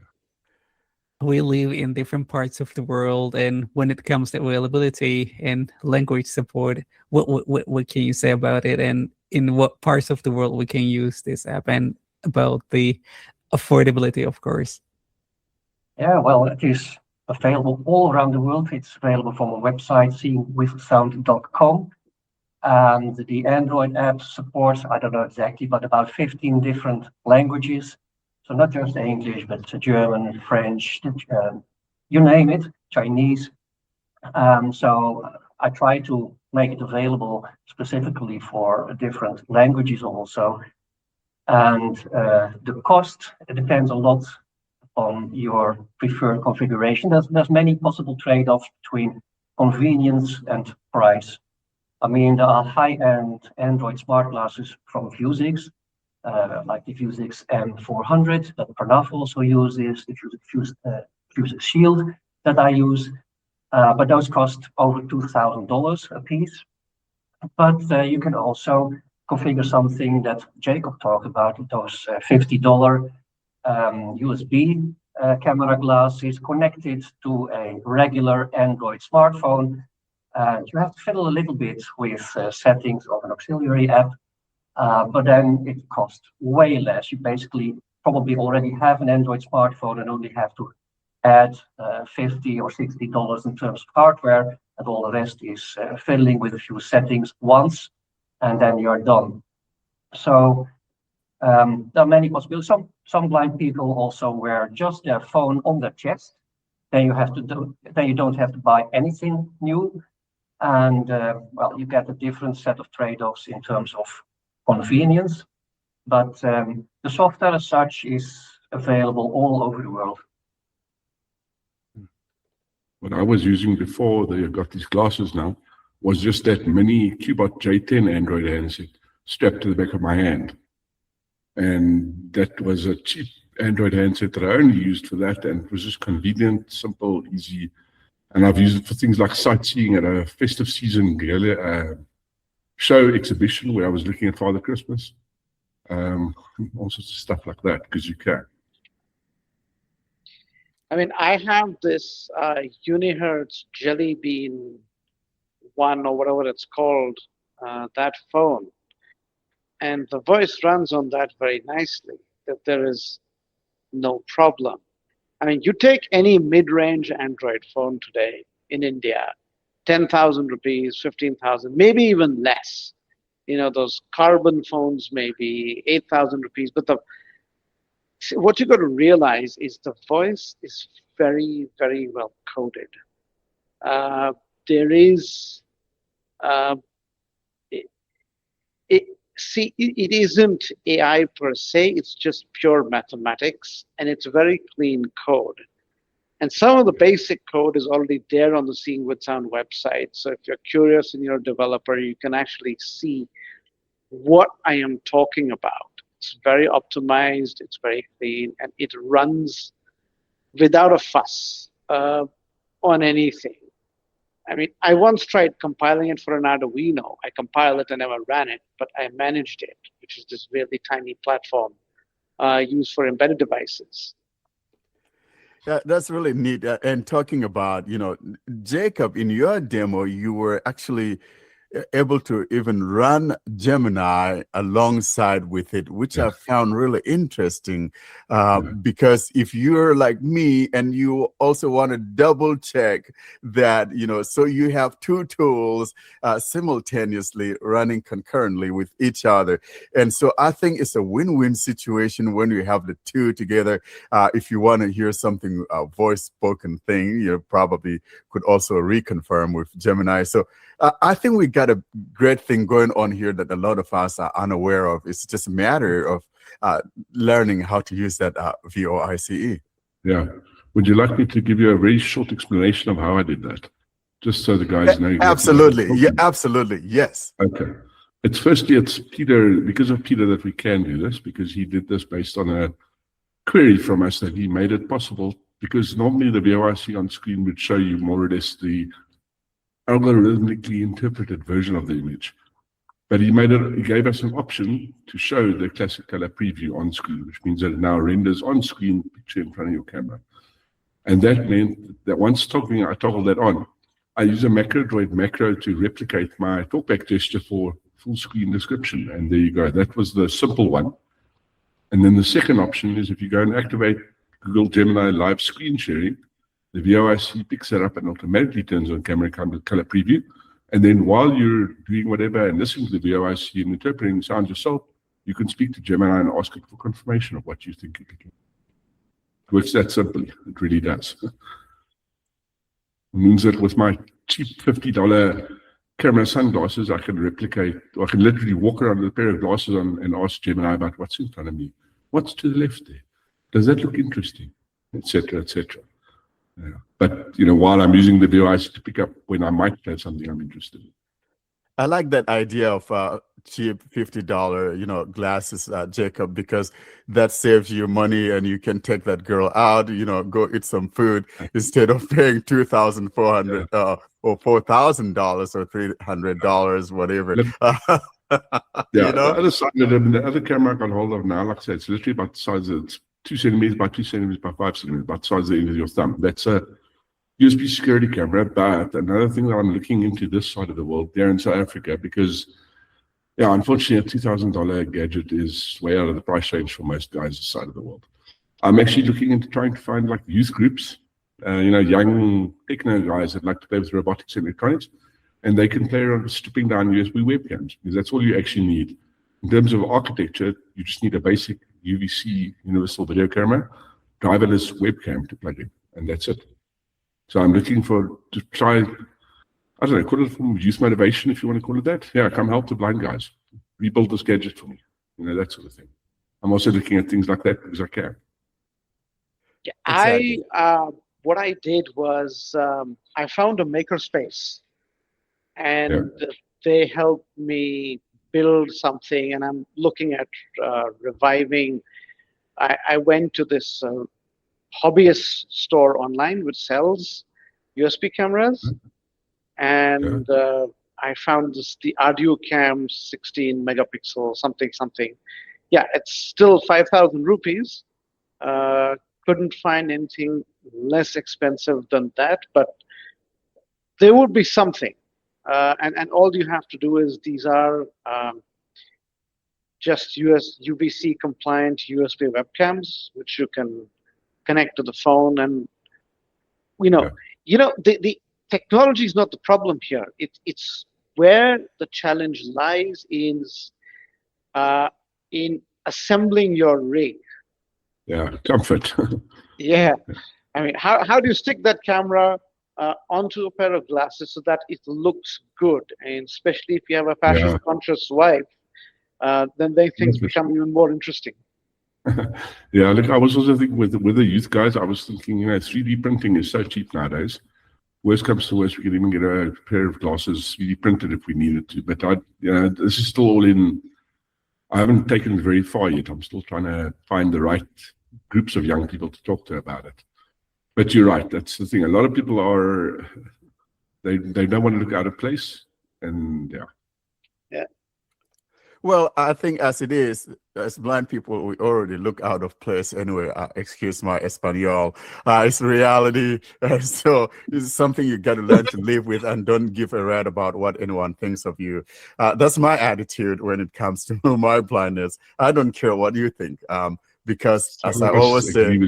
We live in different parts of the world, and when it comes to availability and language support, what can you say about it, and in what parts of the world we can use this app, and about the affordability, of course? Yeah, well, it is available all around the world. It's available from a website, seeingwithsound.com. And the Android app supports, I don't know exactly, but about 15 different languages. So not just English, but German, French, you name it, Chinese. So I try to make it available specifically for different languages also. And the cost, it depends a lot on your preferred configuration. There's many possible trade-offs between convenience and price. I mean, there are high-end Android smart glasses from Vuzix, like the Vuzix M400 that Pranav also uses, the Vuzix Shield that I use, but those cost over $2,000 a piece. But you can also configure something that Jacob talked about, those $50 USB camera glasses connected to a regular Android smartphone. You have to fiddle a little bit with settings of an auxiliary app, but then it costs way less. You basically probably already have an Android smartphone and only have to add $50 or $60 in terms of hardware, and all the rest is fiddling with a few settings once, and then you're done. So there are many possibilities. Some blind people also wear just their phone on their chest. Then you don't have to buy anything new, and well, you get a different set of trade-offs in terms of convenience. But the software as such is available all over the world. What I was using before they got these glasses now was just that mini Cubot J10 Android handset strapped to the back of my hand. And that was a cheap Android handset that I only used for that, and it was just convenient, simple, easy. And I've used it for things like sightseeing at a festive season show exhibition where I was looking at Father Christmas. All sorts of stuff like that, because you can. I mean, I have this Unihertz Jelly Bean one or whatever it's called, that phone. And the voice runs on that very nicely, that there is no problem. I mean, you take any mid-range Android phone today in India, 10,000 rupees, 15,000, maybe even less. You know, those carbon phones may be 8,000 rupees, but what you got to realize is the voice is very, very well coded. There is, it isn't AI per se, it's just pure mathematics, and it's very clean code. And some of the basic code is already there on the Seeing with Sound website. So if you're curious and you're a developer, you can actually see what I am talking about. It's very optimized, it's very clean, and it runs without a fuss on anything. I mean, I once tried compiling it for an Arduino. I compiled it and never ran it, but I managed it, which is this really tiny platform used for embedded devices. Yeah, that's really neat. And talking about, Jacob, in your demo, you were actually able to even run Gemini alongside with it, which I found really interesting, because if you're like me and you also want to double check that, so you have two tools simultaneously running concurrently with each other. And so I think it's a win-win situation when you have the two together. If you want to hear something, voice spoken thing, you probably could also reconfirm with Gemini. So I think we got a great thing going on here that a lot of us are unaware of. It's just a matter of learning how to use that VoICE. Yeah. Would you like me to give you a very short explanation of how I did that? Just so the guys know. Absolutely. Yeah, absolutely. Yes. Okay. It's Peter, because of Peter that we can do this, because he did this based on a query from us that he made it possible, because normally the VoIC on screen would show you more or less the algorithmically interpreted version of the image. But he gave us an option to show the classic color preview on screen, which means that it now renders on screen picture in front of your camera. And that meant that once I toggle that on, I use a MacroDroid macro to replicate my talkback gesture for full screen description. And there you go. That was the simple one. And then the second option is if you go and activate Google Gemini live screen sharing, the VoIC picks that up and automatically turns on camera color preview. And then while you're doing whatever and listening to the VoIC and interpreting sounds yourself, you can speak to Gemini and ask it for confirmation of what you think you're picking. It works that simply. It really does. means that with my cheap $50 camera sunglasses, I can replicate, or I can literally walk around with a pair of glasses on and ask Gemini about what's in front of me. What's to the left there? Does that look interesting? Etc., etc. Yeah. But, while I'm using the device to pick up when I might have something I'm interested in. I like that idea of cheap $50, glasses, Jacob, because that saves you money and you can take that girl out, go eat some food instead of paying $2,400 or $4,000 or $300, whatever. The other side of them, the other camera I got hold of now, like I said, it's literally about the size of, it's 2 centimeters by 2 centimeters by 5 centimeters, about the size of the end of your thumb. That's a USB security camera. But another thing that I'm looking into this side of the world, there in South Africa, because, unfortunately, a $2,000 gadget is way out of the price range for most guys this side of the world. I'm actually looking into trying to find like youth groups, young techno guys that like to play with robotics and electronics, and they can play around with stripping down USB webcams, because that's all you actually need. In terms of architecture, you just need a basic UVC universal video camera, driverless webcam to plug in, and that's it. So I'm looking to try, I don't know, call it from youth motivation, if you want to call it that. Yeah, come help the blind guys, rebuild this gadget for me, that sort of thing. I'm also looking at things like that because I can. Yeah, Exactly. What I did was I found a makerspace, and they helped me build something, and I'm looking at reviving. I went to this hobbyist store online which sells USB cameras, and I found the AudioCam 16 megapixel something. Yeah, it's still 5,000 rupees. Couldn't find anything less expensive than that, but there would be something. And all you have to do is these are just UVC compliant USB webcams, which you can connect to the phone, and the technology is not the problem here. It's where the challenge lies is in assembling your rig. Yeah, comfort. Yeah, I mean, how do you stick that camera onto a pair of glasses so that it looks good, and especially if you have a fashion conscious wife, then things become even more interesting. Yeah, look, I was also thinking with the youth guys, I was thinking, 3D printing is so cheap nowadays. Worst comes to worst, we can even get a pair of glasses 3D printed if we needed to. But this is still all in. I haven't taken it very far yet. I'm still trying to find the right groups of young people to talk to about it. But you're right. That's the thing. A lot of people they don't want to look out of place, and Yeah. Well, I think as it is, as blind people, we already look out of place anyway. Excuse my Espanol. It's reality. So it's something you got to learn to live with, and don't give a rat about what anyone thinks of you. That's my attitude when it comes to my blindness. I don't care what you think. Because as I always say,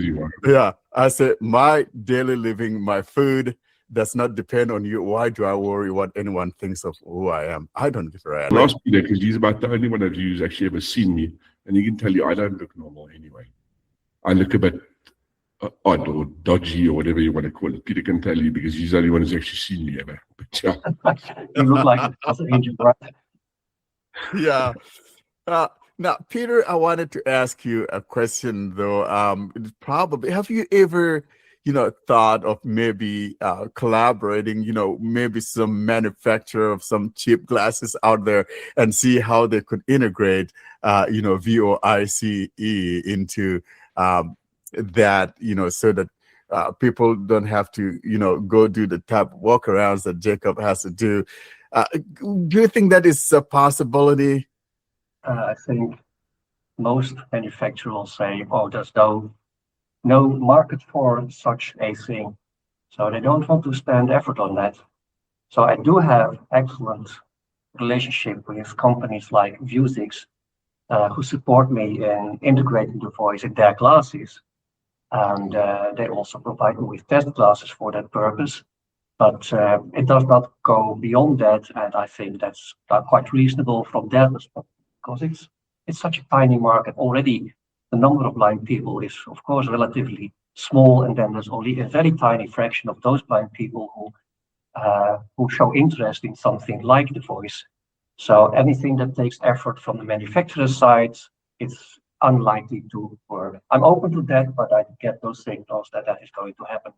I say my daily living, my food does not depend on you. Why do I worry what anyone thinks of who I am? I don't give a rat. Last Peter, because he's about the only one of you who's actually ever seen me, and he can tell you I don't look normal anyway. I look a bit odd or dodgy or whatever you want to call it. Peter can tell you because he's the only one who's actually seen me ever. But You look like an angel, right? Yeah. Now, Peter, I wanted to ask you a question, though. Probably, have you ever, thought of maybe collaborating, maybe some manufacturer of some cheap glasses out there and see how they could integrate, VOICE into that, so that people don't have to, go do the type of walkarounds that Jacob has to do. Do you think that is a possibility? I think most manufacturers say, oh, there's no market for such a thing. So they don't want to spend effort on that. So I do have excellent relationship with companies like Vuzix, who support me in integrating the voice in their glasses. And they also provide me with test glasses for that purpose. But it does not go beyond that. And I think that's quite reasonable from their perspective, because it's such a tiny market already. The number of blind people is, of course, relatively small, and then there's only a very tiny fraction of those blind people who show interest in something like the voice. So anything that takes effort from the manufacturer's side, it's unlikely to work. I'm open to that, but I get those signals that is going to happen.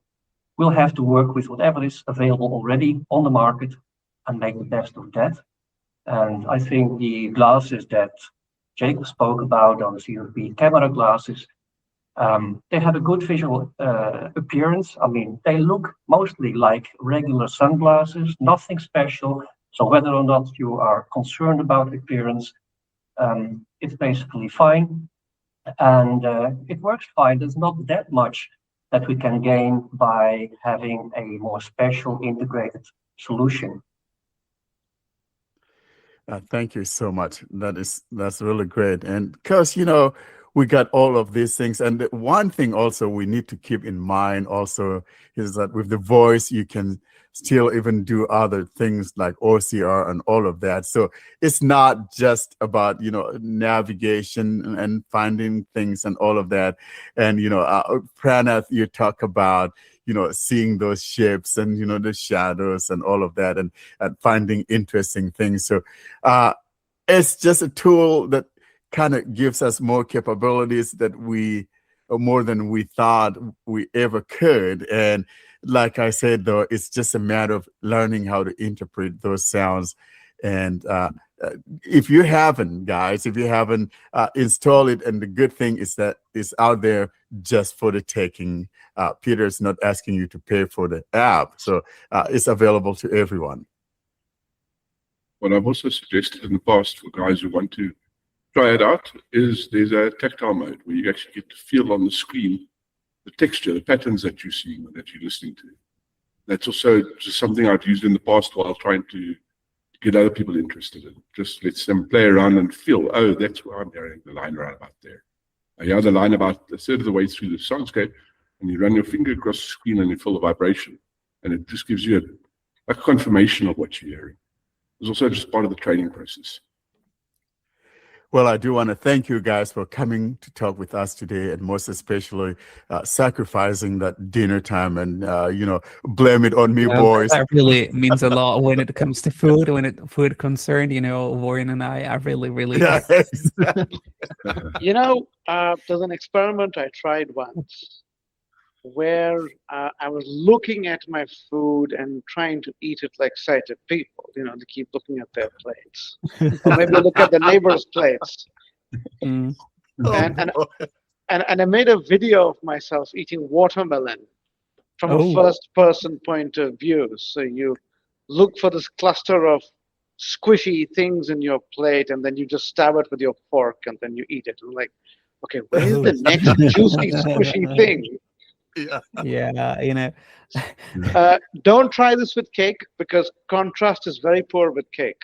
We'll have to work with whatever is available already on the market and make the best of that. And I think the glasses that Jacob spoke about, on the CFP camera glasses, they have a good visual appearance. I mean, they look mostly like regular sunglasses, nothing special. So whether or not you are concerned about appearance, it's basically fine. And it works fine. There's not that much that we can gain by having a more special integrated solution. Thank you so much. That's really great. And because, we got all of these things. And the one thing also we need to keep in mind also is that with the voice, you can still even do other things like OCR and all of that. So it's not just about, navigation and finding things and all of that. And, Pranav, you talk about, seeing those shapes and, the shadows and all of that and finding interesting things. So it's just a tool that kind of gives us more capabilities that more than we thought we ever could. And like I said, though, it's just a matter of learning how to interpret those sounds. And if you haven't, guys, installed it, and the good thing is that it's out there just for the taking. Peter's not asking you to pay for the app, so it's available to everyone. What I've also suggested in the past for guys who want to try it out is there's a tactile mode where you actually get to feel on the screen the texture, the patterns that you're seeing or that you're listening to. That's also just something I've used in the past while trying to get other people interested in. Just lets them play around and feel, oh, that's where I'm hearing the line right about there. I hear the line about a third of the way through the soundscape, and you run your finger across the screen and you feel the vibration. And it just gives you a confirmation of what you're hearing. It's also just part of the training process. Well, I do want to thank you guys for coming to talk with us today, and most especially sacrificing that dinner time and, blame it on me, boys. That really means a lot when it comes to food, food concerned, Warren and I really, really. Yeah, exactly. There's an experiment I tried once where I was looking at my food and trying to eat it like sighted people. They keep looking at their plates, or maybe look at the neighbor's plates. Mm. And I made a video of myself eating watermelon from a first-person point of view. So you look for this cluster of squishy things in your plate, and then you just stab it with your fork, and then you eat it. I'm like, okay, where's the next juicy, squishy thing? Yeah. Don't try this with cake because contrast is very poor with cake.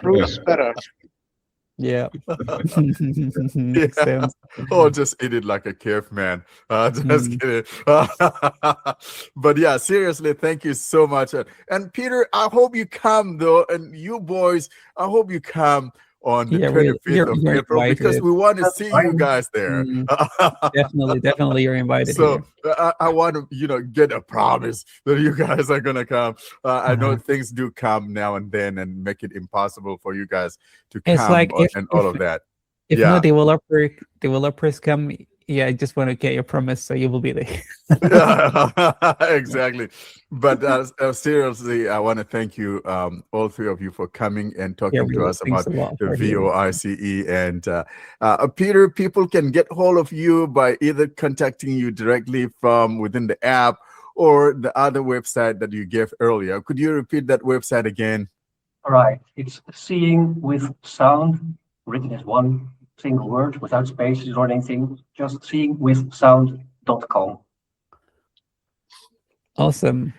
Fruit's better. Yeah. Makes sense. Or just eat it like a caveman. Just kidding. But yeah, seriously, thank you so much. And Peter, I hope you come though, and you boys, I hope you come on the 25th of April because we want to see you guys there. Definitely, you're invited. So I want to, get a promise that you guys are gonna come. I know things do come now and then and make it impossible for you guys to come and all of that. If no developers come, I just want to get your promise, so you will be there. Exactly. But seriously, I want to thank you, all three of you, for coming and talking to us about the VOICE. And Peter, people can get hold of you by either contacting you directly from within the app or the other website that you gave earlier. Could you repeat that website again? All right. It's Seeing with Sound, written as one single word without spaces or anything, just seeingwithsound.com. Awesome.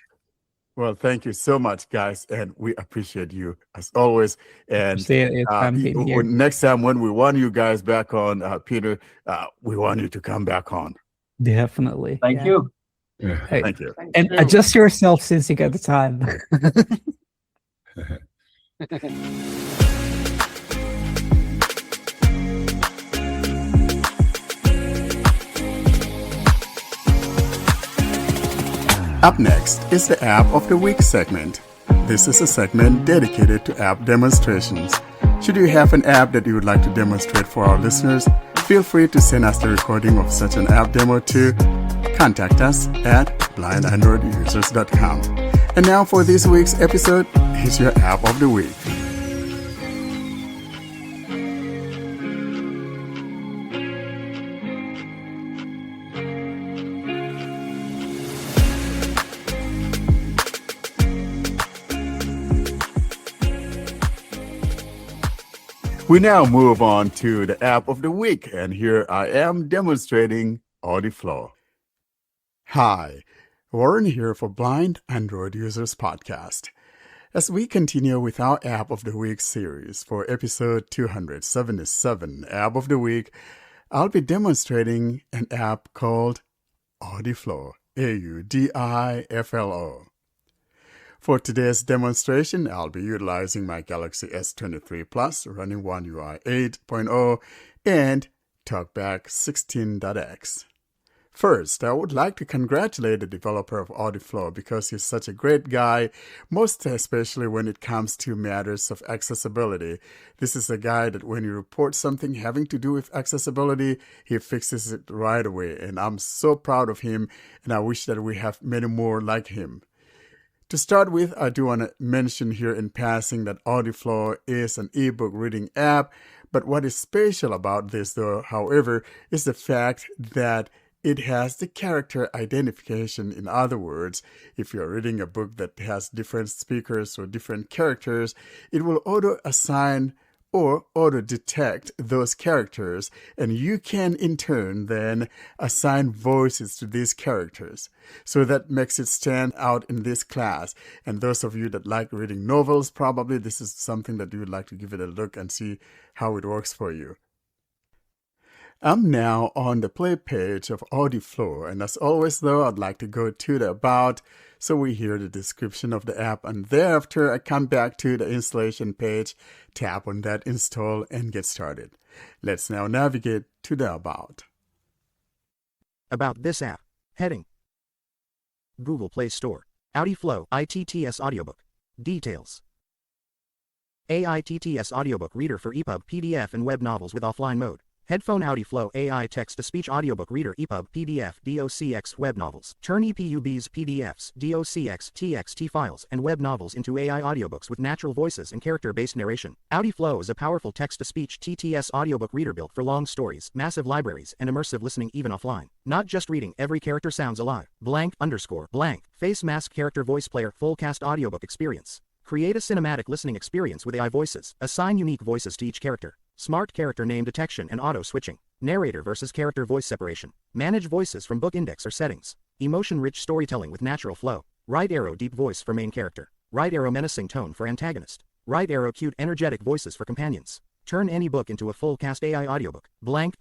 Well, thank you so much, guys, and we appreciate you as always. And next time when we want you guys back on, Peter, we want you to come back on. Definitely. Thank you. Yeah. Hey, thank you. And adjust yourself since you got the time. Up next is the App of the Week segment. This is a segment dedicated to app demonstrations. Should you have an app that you would like to demonstrate for our listeners, feel free to send us the recording of such an app demo to contact us at blindandroidusers.com. And now for this week's episode, here's your App of the Week. We now move on to the App of the Week, and here I am demonstrating AudiFlo. Hi, Warren here for Blind Android Users Podcast. As we continue with our App of the Week series for episode 277, App of the Week, I'll be demonstrating an app called AudiFlo, AudiFlo. For today's demonstration, I'll be utilizing my Galaxy S23 Plus running One UI 8.0 and TalkBack 16.x. First, I would like to congratulate the developer of AudiFlo because he's such a great guy, most especially when it comes to matters of accessibility. This is a guy that when you report something having to do with accessibility, he fixes it right away, and I'm so proud of him, and I wish that we have many more like him. To start with, I do want to mention here in passing that AudiFlo is an ebook reading app, but what is special about this, though, however, is the fact that it has the character identification. In other words, if you're reading a book that has different speakers or different characters, it will auto-assign or auto-detect those characters, and you can in turn then assign voices to these characters. So that makes it stand out in this class. And those of you that like reading novels, probably this is something that you would like to give it a look and see how it works for you. I'm now on the play page of AudiFlo, and as always though, I'd like to go to the About, so we hear the description of the app, and thereafter I come back to the installation page, tap on that install, and get started. Let's now navigate to the About. About this app. Heading. Google Play Store. AudiFlo ITTS Audiobook. Details. AITTS Audiobook Reader for EPUB, PDF, and web novels with offline mode. Headphone AudiFlo AI Text-to-Speech Audiobook Reader EPUB, PDF, DOCX web novels. Turn EPUBs, PDFs, DOCX, TXT files, and web novels into AI audiobooks with natural voices and character-based narration. AudiFlo is a powerful text-to-speech TTS audiobook reader built for long stories, massive libraries, and immersive listening even offline. Not just reading, every character sounds alive. _blank. Face mask character voice player full cast audiobook experience. Create a cinematic listening experience with AI voices. Assign unique voices to each character. Smart character name detection and auto-switching. Narrator versus character voice separation. Manage voices from book index or settings. Emotion-rich storytelling with natural flow. Right arrow deep voice for main character. Right arrow menacing tone for antagonist. Right arrow cute energetic voices for companions. Turn any book into a full-cast AI audiobook. _blank.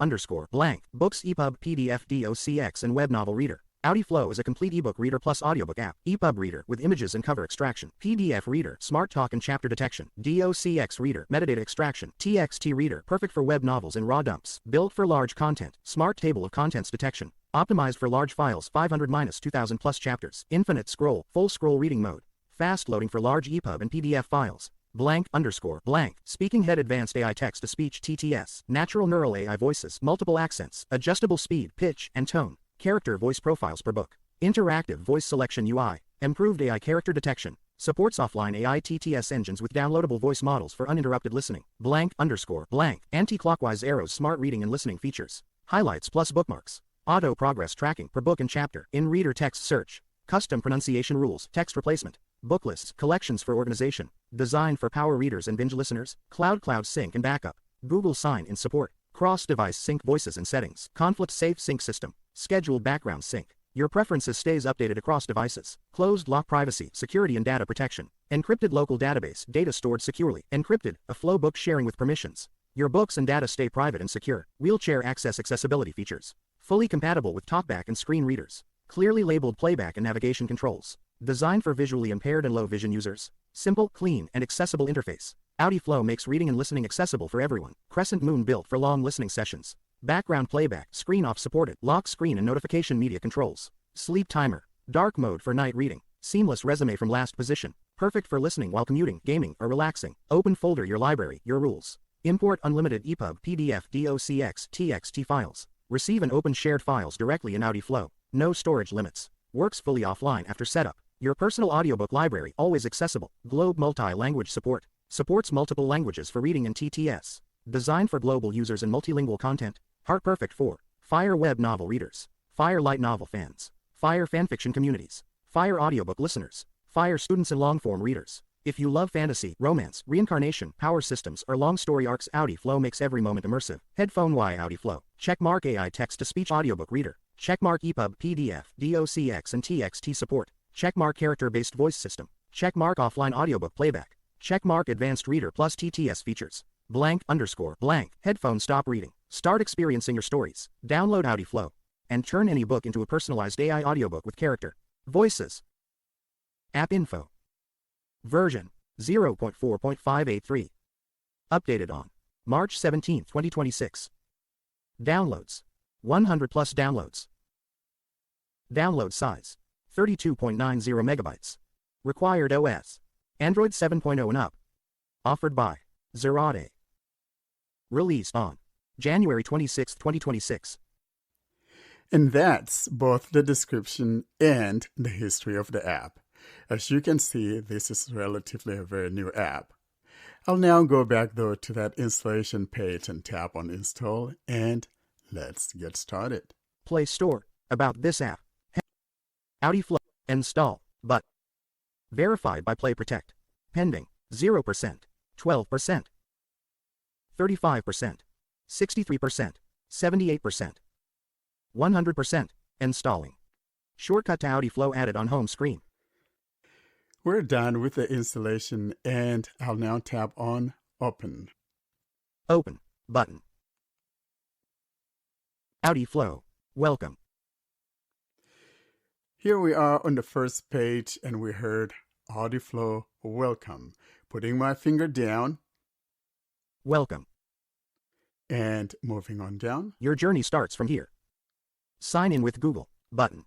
Books EPUB, PDF, DOCX, and web novel reader. AudiFlo is a complete ebook reader plus audiobook app. EPUB reader with images and cover extraction. PDF reader, smart talk and chapter detection. DOCX reader, metadata extraction. TXT reader, perfect for web novels and raw dumps. Built for large content. Smart table of contents detection. Optimized for large files 500-2000 plus chapters. Infinite scroll, full scroll reading mode. Fast loading for large EPUB and PDF files. _blank. Speaking head advanced AI text-to-speech TTS. Natural neural AI voices, multiple accents, adjustable speed, pitch, and tone. Character voice profiles per book. Interactive voice selection UI. Improved AI character detection. Supports offline AI TTS engines with downloadable voice models for uninterrupted listening. _blank. Anti-clockwise arrows smart reading and listening features. Highlights plus bookmarks. Auto progress tracking per book and chapter. In-reader text search. Custom pronunciation rules. Text replacement. Book lists. Collections for organization. Designed for power readers and binge listeners. Cloud sync and backup. Google Sign in support. Cross-device sync voices and settings. Conflict-safe sync system. Scheduled background sync. Your preferences stays updated across devices. Closed lock privacy, security and data protection. Encrypted local database, data stored securely. Encrypted, a flow book sharing with permissions. Your books and data stay private and secure. Wheelchair access accessibility features. Fully compatible with talkback and screen readers. Clearly labeled playback and navigation controls. Designed for visually impaired and low vision users. Simple, clean, and accessible interface. AudiFlo makes reading and listening accessible for everyone. Crescent Moon built for long listening sessions. Background playback, screen off supported, lock screen and notification media controls. Sleep timer. Dark mode for night reading. Seamless resume from last position. Perfect for listening while commuting, gaming, or relaxing. Open folder your library, your rules. Import unlimited EPUB, PDF, DOCX, TXT files. Receive and open shared files directly in AudiFlo. No storage limits. Works fully offline after setup. Your personal audiobook library always accessible. Globe multi-language support. Supports multiple languages for reading and TTS. Designed for global users and multilingual content. Heart perfect for Fire web novel readers. Fire light novel fans. Fire fanfiction communities. Fire audiobook listeners. Fire students and long-form readers. If you love fantasy, romance, reincarnation, power systems, or long story arcs, AudiFlo makes every moment immersive. Headphone Y AudiFlo. Checkmark AI text-to-speech audiobook reader. Checkmark EPUB, PDF, DOCX, and TXT support. Checkmark character-based voice system. Checkmark offline audiobook playback. Checkmark advanced reader plus TTS features. _blank. Headphone stop reading. Start experiencing your stories. Download AudiFlo. And turn any book into a personalized AI audiobook with character. Voices. App info. Version 0.4.583. Updated on March 17, 2026. Downloads 100 plus downloads. Download size 32.90 megabytes. Required OS Android 7.0 and up. Offered by Zerade. Released on January 26, 2026. And that's both the description and the history of the app. As you can see, this is relatively a very new app. I'll now go back though to that installation page and tap on install, and let's get started. Play Store. About this app. AudiFlo. Install. But. Verified by Play Protect. Pending. 0%. 12%. 35%. 63%. 78%. 100%. Installing. Shortcut to AudiFlo added on home screen. We're done with the installation, and I'll now tap on Open. Open. Button. AudiFlo. Welcome. Here we are on the first page, and we heard AudiFlo Welcome. Putting my finger down. Welcome. And moving on down. Your journey starts from here. Sign in with Google. Button.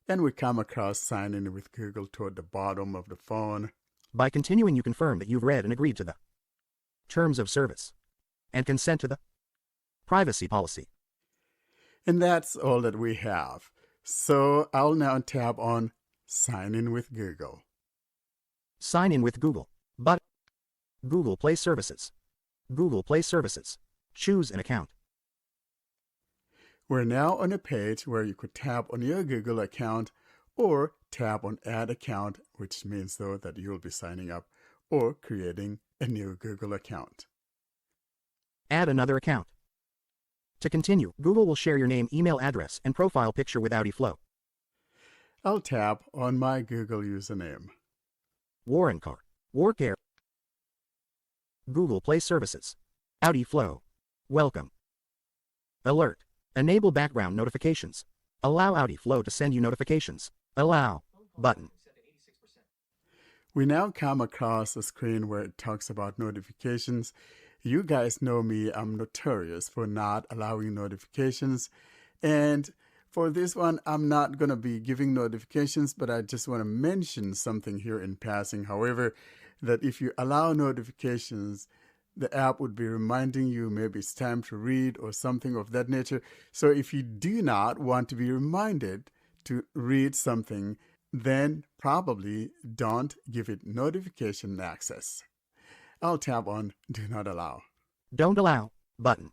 And we come across Sign in with Google toward the bottom of the phone. By continuing, you confirm that you've read and agreed to the terms of service and consent to the privacy policy. And that's all that we have. So I'll now tap on Sign in with Google. Sign in with Google. But Google Play Services. Google Play Services. Choose an account. We're now on a page where you could tap on your Google account or tap on Add Account, which means though that you'll be signing up or creating a new Google account. Add another account. To continue, Google will share your name, email address, and profile picture with AudiFlo. I'll tap on my Google username. Warrencare. Warcare. Google Play Services. AudiFlo. Welcome. Alert. Enable background notifications. Allow AudiFlo to send you notifications. Allow. Button. We now come across a screen where it talks about notifications. You guys know me, I'm notorious for not allowing notifications. And for this one, I'm not going to be giving notifications, but I just want to mention something here in passing. However, that if you allow notifications, the app would be reminding you maybe it's time to read or something of that nature. So if you do not want to be reminded to read something, then probably don't give it notification access. I'll tap on Do Not Allow. Don't allow. Button.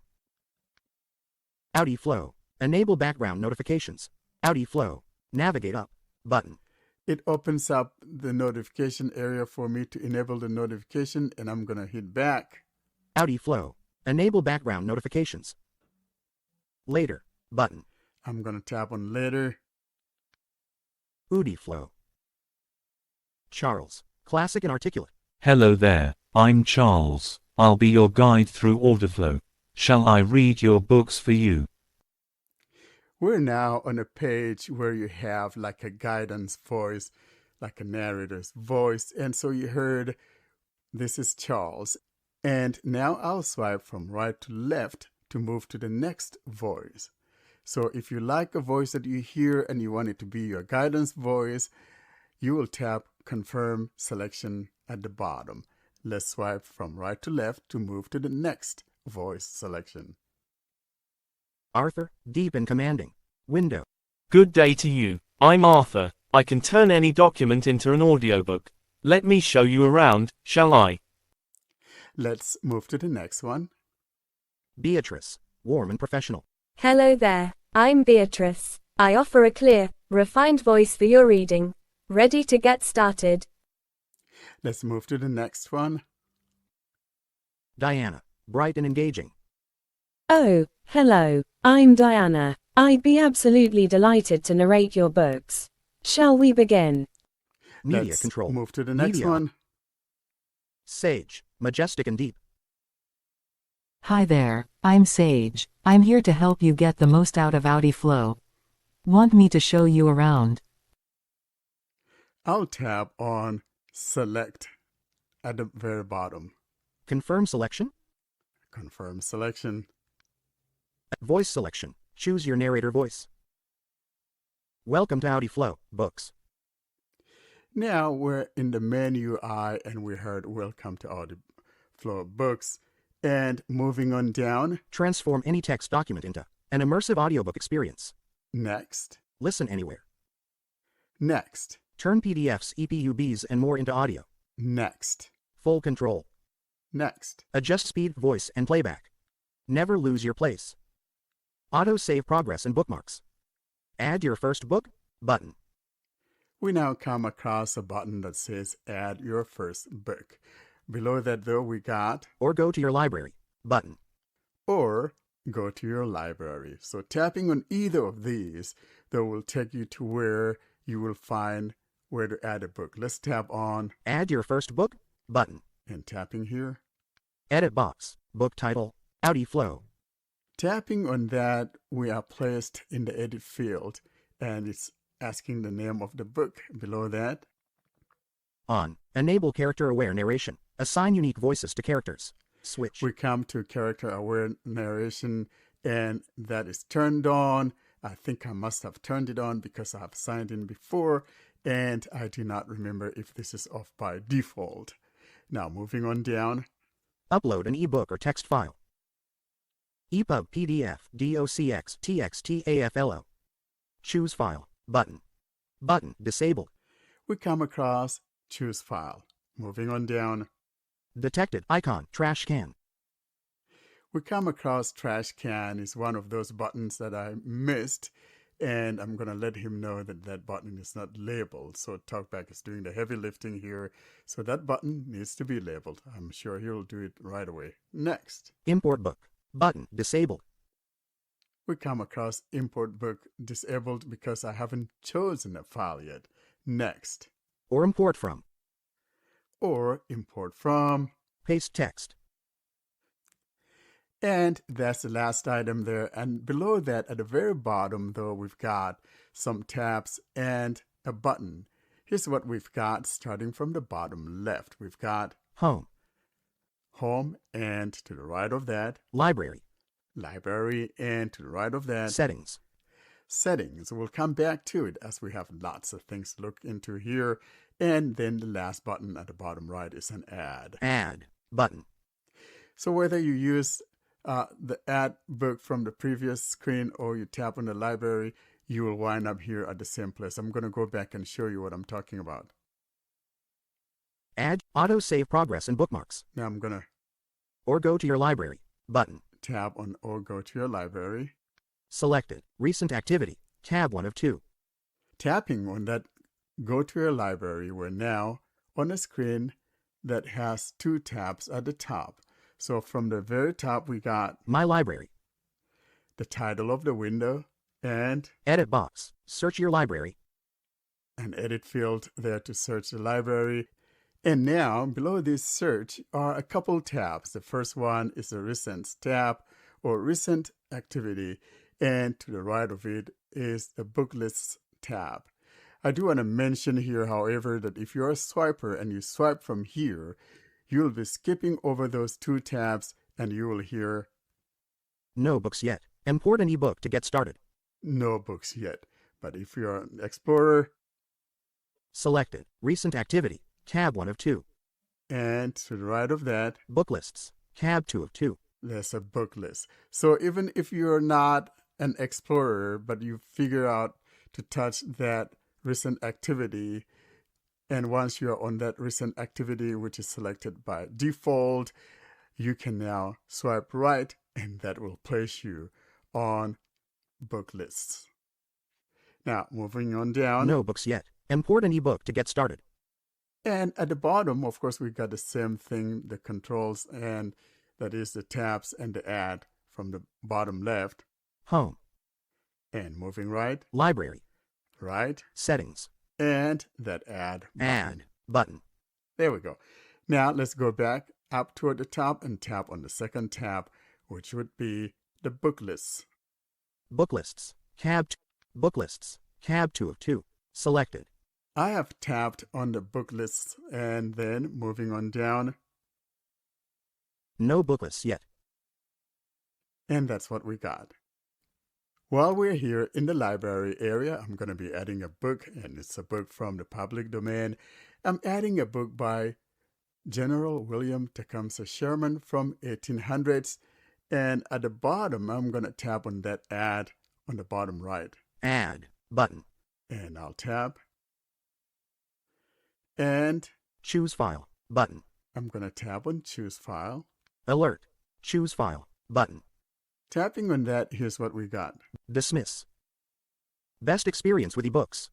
AudiFlo. Enable background notifications. AudiFlo. Navigate up. Button. It opens up the notification area for me to enable the notification, and I'm going to hit back. AudiFlo. Enable background notifications. Later. Button. I'm going to tap on Later. AudiFlo. Charles. Classic and articulate. Hello there, I'm Charles. I'll be your guide through AudiFlo. Shall I read your books for you? We're now on a page where you have like a guidance voice, like a narrator's voice. And so you heard, this is Charles. And now I'll swipe from right to left to move to the next voice. So if you like a voice that you hear and you want it to be your guidance voice, you will tap Confirm Selection at the bottom. Let's swipe from right to left to move to the next voice selection. Arthur, deep and commanding. Window. Good day to you. I'm Arthur. I can turn any document into an audiobook. Let me show you around, shall I? Let's move to the next one. Beatrice, warm and professional. Hello there, I'm Beatrice. I offer a clear, refined voice for your reading. Ready to get started? Let's move to the next one. Diana, bright and engaging. Oh, hello, I'm Diana. I'd be absolutely delighted to narrate your books. Shall we begin? Media Let's control. move to the next Media. one. Sage, majestic and deep. Hi there, I'm Sage. I'm here to help you get the most out of AudiFlo. Want me to show you around? I'll tap on Select at the very bottom. Confirm selection. Confirm selection. Voice selection. Choose your narrator voice. Welcome to AudiFlo, books. Now we're in the main UI and we heard Welcome to AudiFlo Books. And moving on down. Transform any text document into an immersive audiobook experience. Next. Listen anywhere. Next. Turn PDFs, EPUBs, and more into audio. Next. Full control. Next. Adjust speed, voice, and playback. Never lose your place. Auto save progress and bookmarks. Add your first book button. We now come across a button that says Add Your First Book. Below that, though, we got Or go to your library button. Or go to your library. So tapping on either of these, though, will take you to where you will find where to add a book. Let's tap on Add your first book button. and tapping here. Edit box, book title, AudiFlo. Tapping on that, we are placed in the edit field and it's asking the name of the book. Below that, On, enable character-aware narration. Assign unique voices to characters. Switch. we come to character aware narration and that is turned on. I think I must have turned it on because I've signed in before and I do not remember if this is off by default. Now moving on down. Upload an ebook or text file. EPUB PDF, DOCX, TXT, AFLO. Choose file, button. Button, disabled. We come across choose file. Moving on down. Detected, icon, trash can. We come across trash can is one of those buttons that I missed and I'm going to let him know that that button is not labeled. So TalkBack is doing the heavy lifting here. So that button needs to be labeled. I'm sure he'll do it right away. Next. Import book, button, disabled. We come across import book disabled because I haven't chosen a file yet. Next. Or import from. Or import from. Paste text. And that's the last item there. And below that, at the very bottom, though, we've got some tabs and a button. Here's what we've got starting from the bottom left. We've got Home. Home, and to the right of that, Library. Library, and to the right of that, Settings. Settings. We'll come back to it as we have lots of things to look into here. And then the last button at the bottom right is an add. Add. Button. So whether you use the add book from the previous screen or you tap on the library, you will wind up here at the same place. I'm going to go back and show you what I'm talking about. Add, auto save progress and bookmarks. Now I'm going to Or go to your library button. tap on or go to your library. Selected. Recent activity. Tab 1 of 2. Tapping on that go to your library, we're now on a screen that has two tabs at the top. So from the very top, we got My library. the title of the window and Edit box. Search your library. an edit field there to search the library. And now below this search are a couple tabs. The first one is the recent tab or recent activity. And to the right of it is the book lists tab. I do want to mention here, however, that if you're a swiper and you swipe from here, you'll be skipping over those two tabs and you will hear No books yet. Import an ebook to get started. no books yet. But if you're an explorer, Selected. Recent activity. Tab 1 of 2. and to the right of that, Book lists. Tab 2 of 2. there's a book list. So even if you're not an explorer, but you figure out to touch that recent activity, and once you're on that recent activity, which is selected by default, you can now swipe right, and that will place you on book lists. Now, moving on down. No books yet. Import an ebook to get started. And at the bottom, of course, we got the same thing, the controls, and that is the tabs and the add from the bottom left. Home. And moving right, Library. right, Settings. and that add button. Add. Button. There we go. Now let's go back up toward the top and tap on the second tab, which would be the book lists. Book lists. Tab 2. Book lists. Tab 2 of 2. Selected. I have tapped on the book lists, and then moving on down, No book lists yet. and that's what we got. While we're here in the library area, I'm going to be adding a book, and it's a book from the public domain. I'm adding a book by General William Tecumseh Sherman from 1800s, and at the bottom, I'm going to tap on that add on the bottom right, Add. Button. and I'll tap, and Choose file. Button. I'm going to tap on Choose File. Alert. Choose file. Button. Tapping on that, here's what we got. Dismiss. Best experience with ebooks.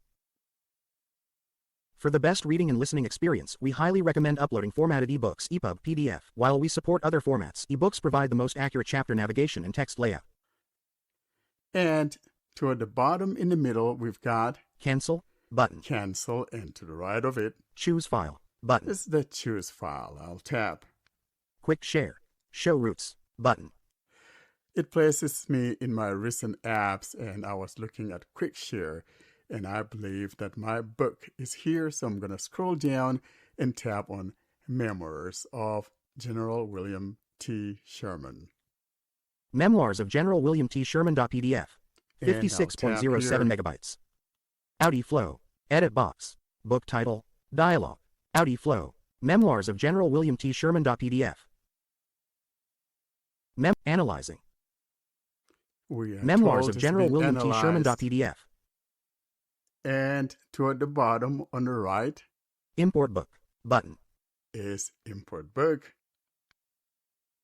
For the best reading and listening experience, we highly recommend uploading formatted ebooks, EPUB, PDF. While we support other formats, ebooks provide the most accurate chapter navigation and text layout. And toward the bottom in the middle, we've got Cancel. Button. Cancel, and to the right of it Choose file. Button. is the Choose File. I'll tap. Quick share. Show routes. Button. It places me in my recent apps, and I was looking at Quick Share, and I believe that my book is here, so I'm going to scroll down and tap on Memoirs of General William T. Sherman. Memoirs of General William T. Sherman. PDF. And I'll tap 56.07 here. megabytes. AudiFlo. Edit box. Book title. Dialogue. AudiFlo. Memoirs of General William T. Sherman. PDF. Analyzing. We are Memoirs told of it's General been William T. Sherman. analyzed. PDF. And toward the bottom on the right Import book. Button. is Import Book.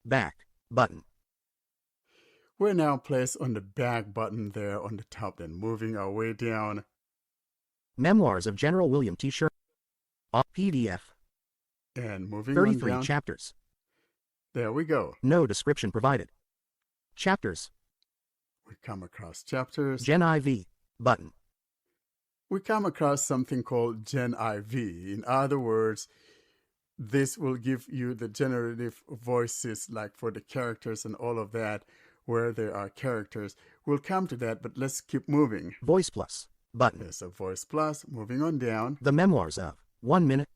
Back. Button. We're now placed on the back button there on the top, then moving our way down. Memoirs of General William T. Sherman. PDF. And moving on 33 down. chapters. There we go. No description provided. Chapters. We come across chapters. Gen IV. Button. We come across something called Gen IV. In other words, this will give you the generative voices, like for the characters and all of that, where there are characters. We'll come to that, but let's keep moving. Voice Plus. Button. There's a Voice Plus. Moving on down. The Memoirs of 1 minute.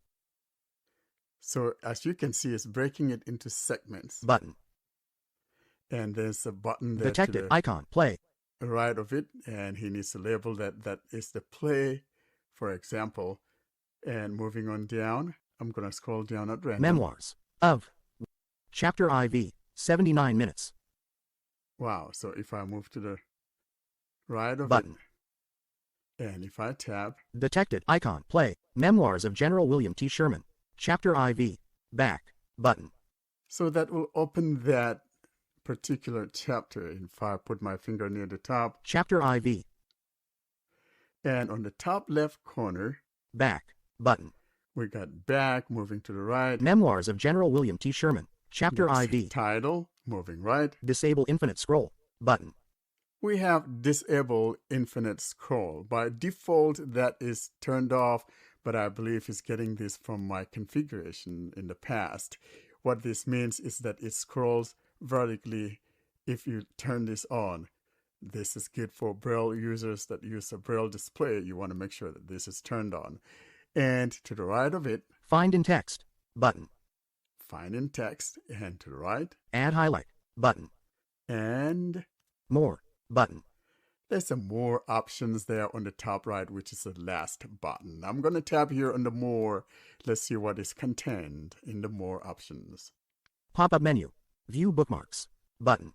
So as you can see, it's breaking it into segments. Button. And there's a button there Detected to the icon. Play. right of it, and he needs to label that is the play, for example. And moving on down, I'm going to scroll down at random. Memoirs of Chapter IV. 79 minutes. Wow. So if I move to the right of Button. it, and if I tap, Detected icon. Play. Memoirs of General William T. Sherman. Chapter IV. Back. Button. so that will open that particular chapter. If I put my finger near the top, Chapter IV. and on the top left corner, Back. Button. we got back. Moving to the right, Memoirs of General William T. Sherman. Chapter Next IV. title. Moving right, Disable infinite scroll. Button. we have disable infinite scroll. By default, that is turned off, but I believe it's getting this from my configuration in the past. What this means is that it scrolls vertically if you turn this on. This is good for Braille users that use a Braille display. You want to make sure that this is turned on. And to the right of it, Find in text. Button. find in text, and to the right, Add highlight. Button. and More. Button. There's some more options there on the top right, which is the last button. I'm going to tap here on the more. Let's see what is contained in the more options. Pop-up menu. View bookmarks. Button.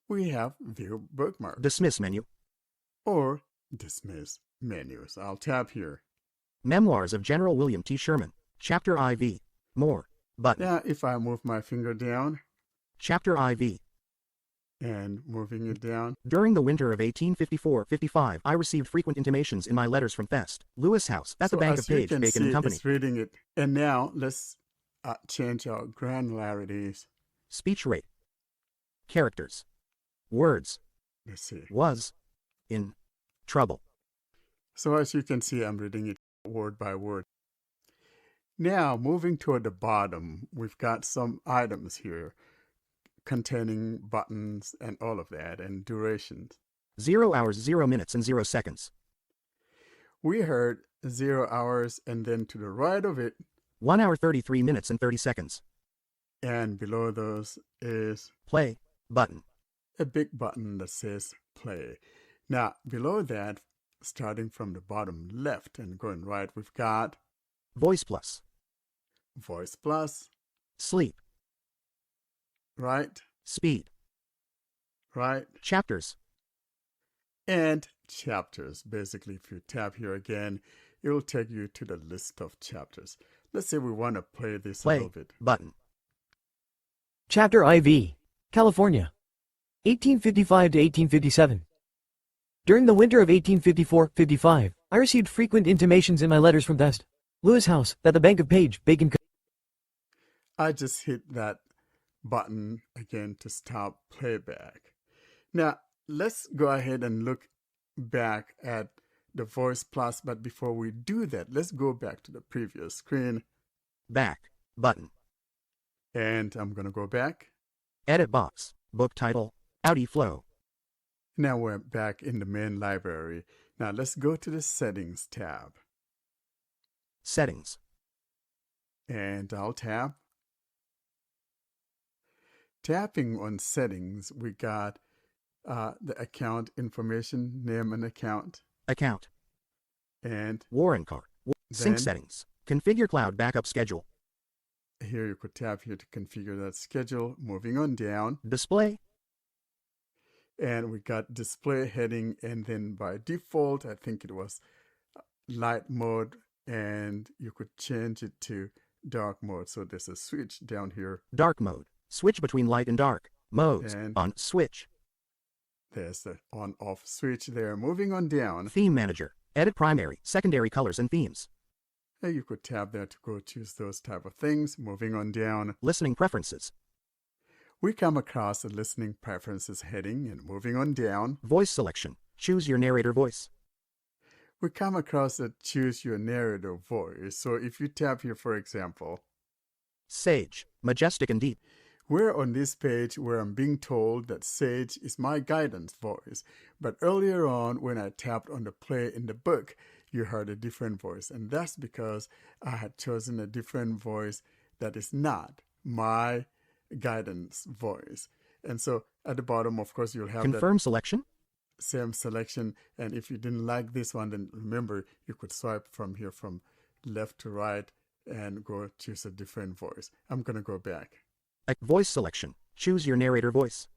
We have view bookmark Dismiss menu. or dismiss menus. I'll tap here. Memoirs of General William T. Sherman. Chapter IV. More. Button. Now, if I move my finger down Chapter IV. and moving it down, During the winter of 1854-55, I received frequent intimations in my letters from Thest, Lewis House, at the so Bank as of you Page, can Bacon see, and Company. it's reading it. And now let's change our granularities. Speech rate. Characters. Words. Let's see. Was. In. Trouble. So as you can see, I'm reading it word by word. Now, moving toward the bottom, we've got some items here containing buttons and all of that, and durations. 0 hours, 0 minutes, and 0 seconds. We heard 0 hours, and then to the right of it, 1 hour, 33 minutes, and 30 seconds. and below those is Play. Button. a big button that says play. Now, below that, starting from the bottom left and going right, we've got Voice plus. Voice Plus, Sleep. right, Speed. right, Chapters. and chapters. Basically, if you tap here again, it will take you to the list of chapters. Let's say we want to play this a Play. little bit. Button. Chapter IV, California, 1855 to 1857. During the winter of 1854-55, I received frequent intimations in my letters from Thest, Lewis House, that the Bank of Page, Bacon. I just hit that button again to stop playback. Now, let's go ahead and look back at the Voice Plus, but before we do that, let's go back to the previous screen, Back. Button. and I'm going to go back. Edit box. Book title. AudiFlo. Now we're back in the main library. Now let's go to the Settings tab, Settings. and I'll tap. Tapping on Settings, we got the account information, name and account, Account. and Warren card. Sync Then- settings. Configure cloud backup schedule. here you could tap here to configure that schedule. Moving on down, Display. and we got display heading, and then by default, I think it was light mode, and you could change it to dark mode. So there's a switch down here. Dark mode. Switch between light and dark. Modes. And- On. Switch. There's the on-off switch there. Moving on down, Theme manager. Edit primary, secondary colors and themes. you could tap there to go choose those type of things. Moving on down, Listening preferences. we come across the listening preferences heading, and moving on down, Voice selection. Choose your narrator voice. we come across the choose your narrator voice. So if you tap here, for example, Sage. Majestic and deep. we're on this page where I'm being told that Sage is my guidance voice. But earlier on, when I tapped on the play in the book, you heard a different voice. And that's because I had chosen a different voice that is not my guidance voice. And so at the bottom, of course, you'll have Confirm selection. that same selection. And if you didn't like this one, then remember, you could swipe from here from left to right and go choose a different voice. I'm going to go back. Voice selection. Choose your narrator voice.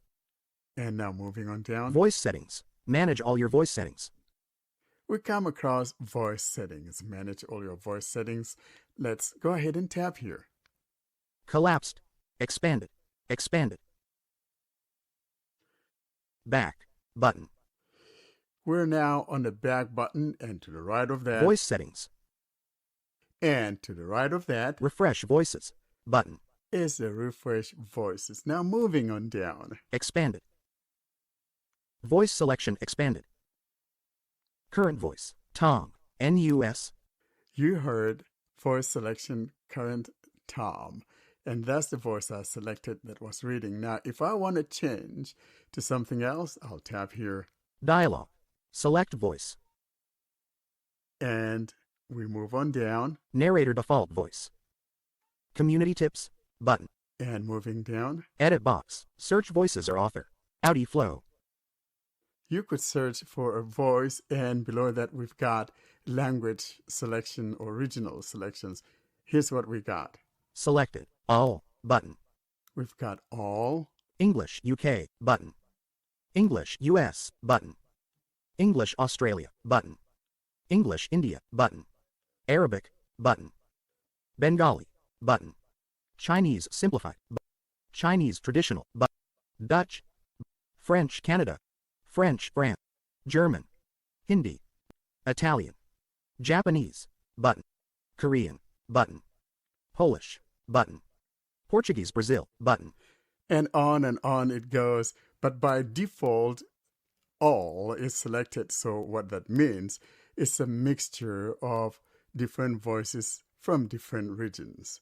And now moving on down. Voice settings. Manage all your voice settings. We come across voice settings. Manage all your voice settings. Let's go ahead and tap here. Collapsed. Expanded. Expanded. Back. Button. We're now on the back button, and to the right of that, Voice settings. and to the right of that Refresh voices. Button. is the refresh voices. Now moving on down. Expanded. Voice selection expanded. Current voice. Tom. NUS. You heard voice selection current Tom, and that's the voice I selected that was reading. Now, if I want to change to something else, I'll tap here, Dialogue. Select voice. and we move on down, Narrator default voice. Community tips. Button. and moving down, Edit box. Search voices or author. AudiFlo. you could search for a voice, and below that we've got language selection or regional selections. Here's what we got. Selected. All. Button. We've got all, English UK. Button. English US. Button. English Australia. Button. English India. Button. Arabic. Button. Bengali. Button. Chinese simplified. Chinese traditional. Button. Dutch. French Canada. French France. German. Hindi. Italian. Japanese. Button. Korean. Button. Polish. Button. Portuguese Brazil. Button. and on it goes. But by default, all is selected. So what that means is a mixture of different voices from different regions.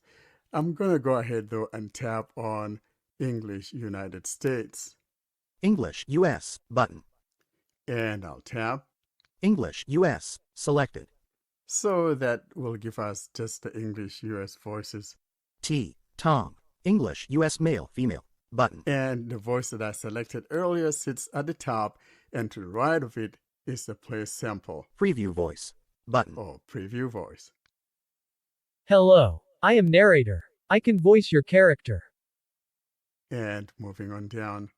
I'm going to go ahead though and tap on English United States. English US. Button. And I'll tap. English US. Selected. So that will give us just the English US voices. T. Tom. English US male female. Button. And the voice that I selected earlier sits at the top, and to the right of it is the play sample. Preview voice. Button. Or preview voice. Hello, I am narrator. I can voice your character. And moving on down.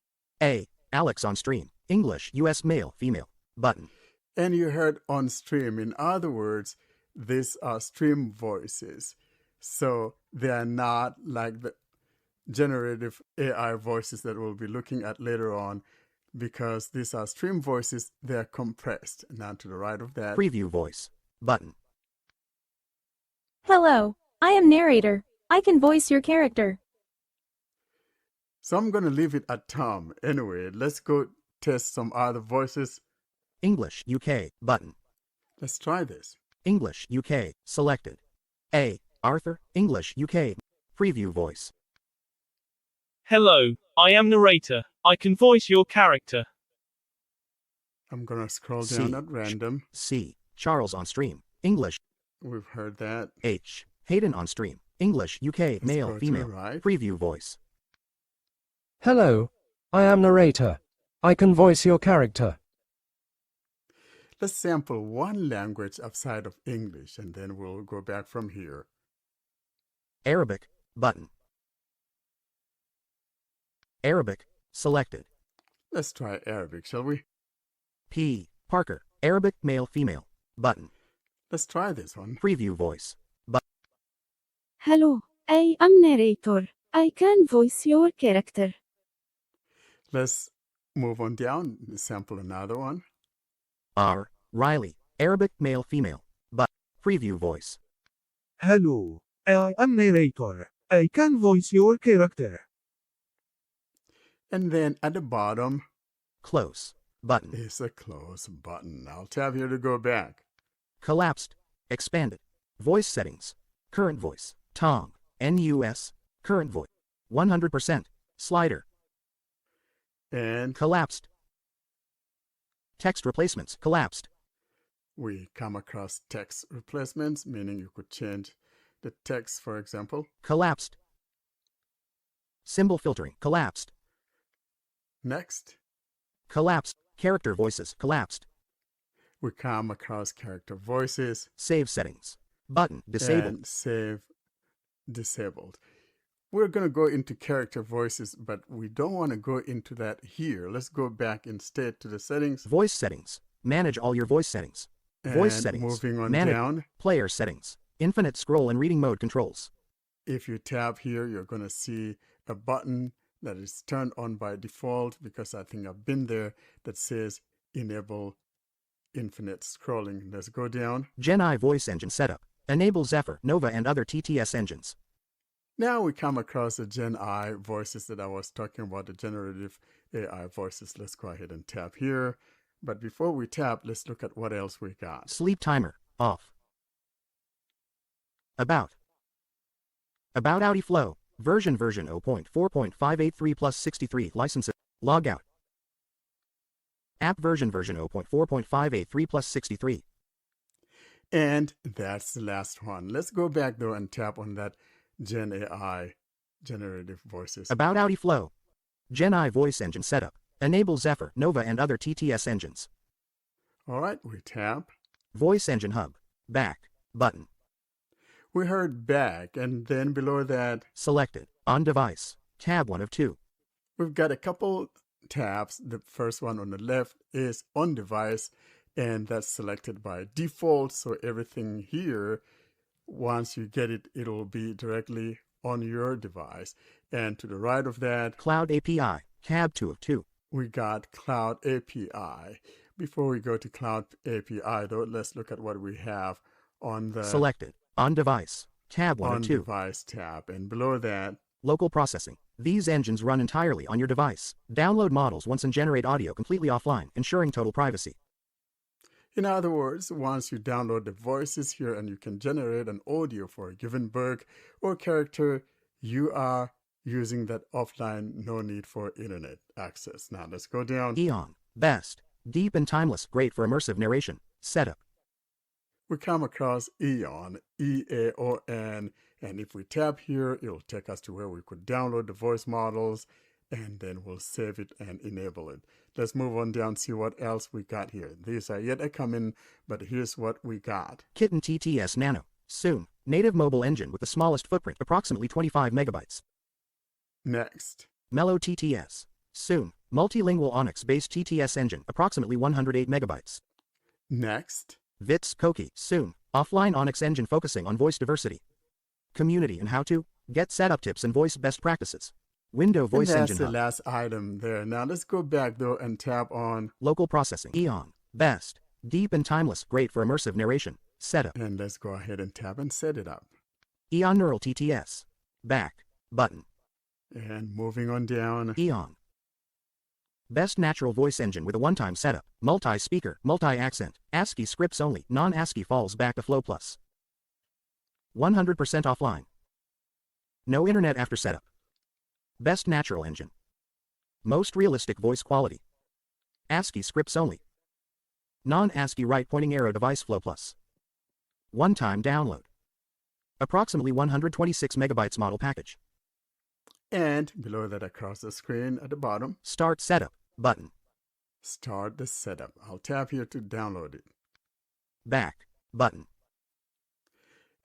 A. Alex on stream. English US male female. Button. And you heard on stream. In other words, these are stream voices. So they are not like the generative AI voices that we'll be looking at later on, because these are stream voices. They're compressed. Now to the right of that. Preview voice. Button. Hello, I am narrator. I can voice your character. So I'm going to leave it at Tom. Anyway, let's go test some other voices. English UK. Button. Let's try this. English UK. Selected. A. Arthur. English UK. Preview voice. Hello, I am narrator. I can voice your character. I'm going to scroll down C. at random. C. Charles on stream. English. We've heard that. H. Hayden on stream. English UK. Let's Male go to female. the right. Preview voice. Hello, I am narrator. I can voice your character. Let's sample one language outside of English, and then we'll go back from here. Arabic. Button. Arabic. Selected. Let's try Arabic, shall we? P. Parker. Arabic male female. Button. Let's try this one. Preview voice. Button. Hello, I am narrator. I can voice your character. Let's move on down and sample another one. R. Riley. Arabic male female. But preview voice. Hello, I am narrator. I can voice your character. And then at the bottom Close. Button. is a close button. I'll tap here to go back. Collapsed. Expanded. Voice settings. Current voice. Tom. NUS. Current voice. 100%. Slider. And Collapsed. Text replacements. Collapsed. we come across text replacements, meaning you could change the text, for example. Collapsed. Symbol filtering. Collapsed. Next, Collapsed. Character voices. Collapsed. we come across character voices. Save settings. Button. Disabled. And save disabled. We're going to go into character voices, but we don't want to go into that here. Let's go back instead to the settings. Voice settings. Manage all your voice settings. Voice And settings. moving on Manage down. player settings. Infinite scroll and reading mode controls. If you tap here, you're going to see a button that is turned on by default, because I think I've been there, that says enable infinite scrolling. Let's go down. Gen I voice engine setup. Enable Zephyr, Nova and other TTS engines. Now we come across the Gen I voices that I was talking about, the generative AI voices. Let's go ahead and tap here. But before we tap, let's look at what else we got. Sleep timer. Off. About AudiFlo. Version 0.4.583 plus 63 licenses. Logout. App version 0.4.583 plus 63. And that's the last one. Let's go back though and tap on that Gen AI generative voices. About AudiFlo. Gen I voice engine setup. Enable Zephyr, Nova and other TTS engines. All right, we tap. Voice Engine Hub. Back. Button. We heard back, and then below that, Selected. On device. Tab 1 of 2. we've got a couple tabs. The first one on the left is on device, and that's selected by default. So everything here, once you get it, it'll be directly on your device. And to the right of that, Cloud API. Tab 2 of 2. we got Cloud API. Before we go to Cloud API, though, let's look at what we have on the Selected. On device. Tab 1 on of 2. device tab. And below that, Local processing. These engines run entirely on your device. Download models once and generate audio completely offline, ensuring total privacy. in other words, once you download the voices here and you can generate an audio for a given book or character, you are using that offline, no need for internet access. Now let's go down. Eon. Best. Deep and timeless. Great for immersive narration. Setup. We come across Eon, EAON, and if we tap here, it'll take us to where we could download the voice models, and then we'll save it and enable it. Let's move on down, see what else we got here. These are yet a coming, but here's what we got. Kitten TTS Nano. Soon. Native mobile engine with the smallest footprint, approximately 25 megabytes. Next, Mellow TTS. Soon. Multilingual Onyx-based TTS engine, approximately 108 megabytes. next, Vits Koki. Soon. Offline Onyx engine focusing on voice diversity. Community and how-to. Get setup tips and voice best practices. Window and Voice that's Engine the Hub. last item there. Now let's go back though and tap on, Local processing. Eon. Best. Deep and timeless. Great for immersive narration. Setup. and let's go ahead and tap and set it up. Eon Neural TTS. Back. Button. And moving on down, Eon. Best natural voice engine with a one-time setup. Multi-speaker, multi-accent. ASCII scripts only. Non-ASCII falls back to Flow Plus. 100% offline. No internet after setup. Best natural engine. Most realistic voice quality. ASCII scripts only. Non-ASCII right pointing arrow device Flow Plus. One-time download. Approximately 126 megabytes model package. and below that across the screen at the bottom, Start setup button. start the setup. I'll tap here to download it. Back button.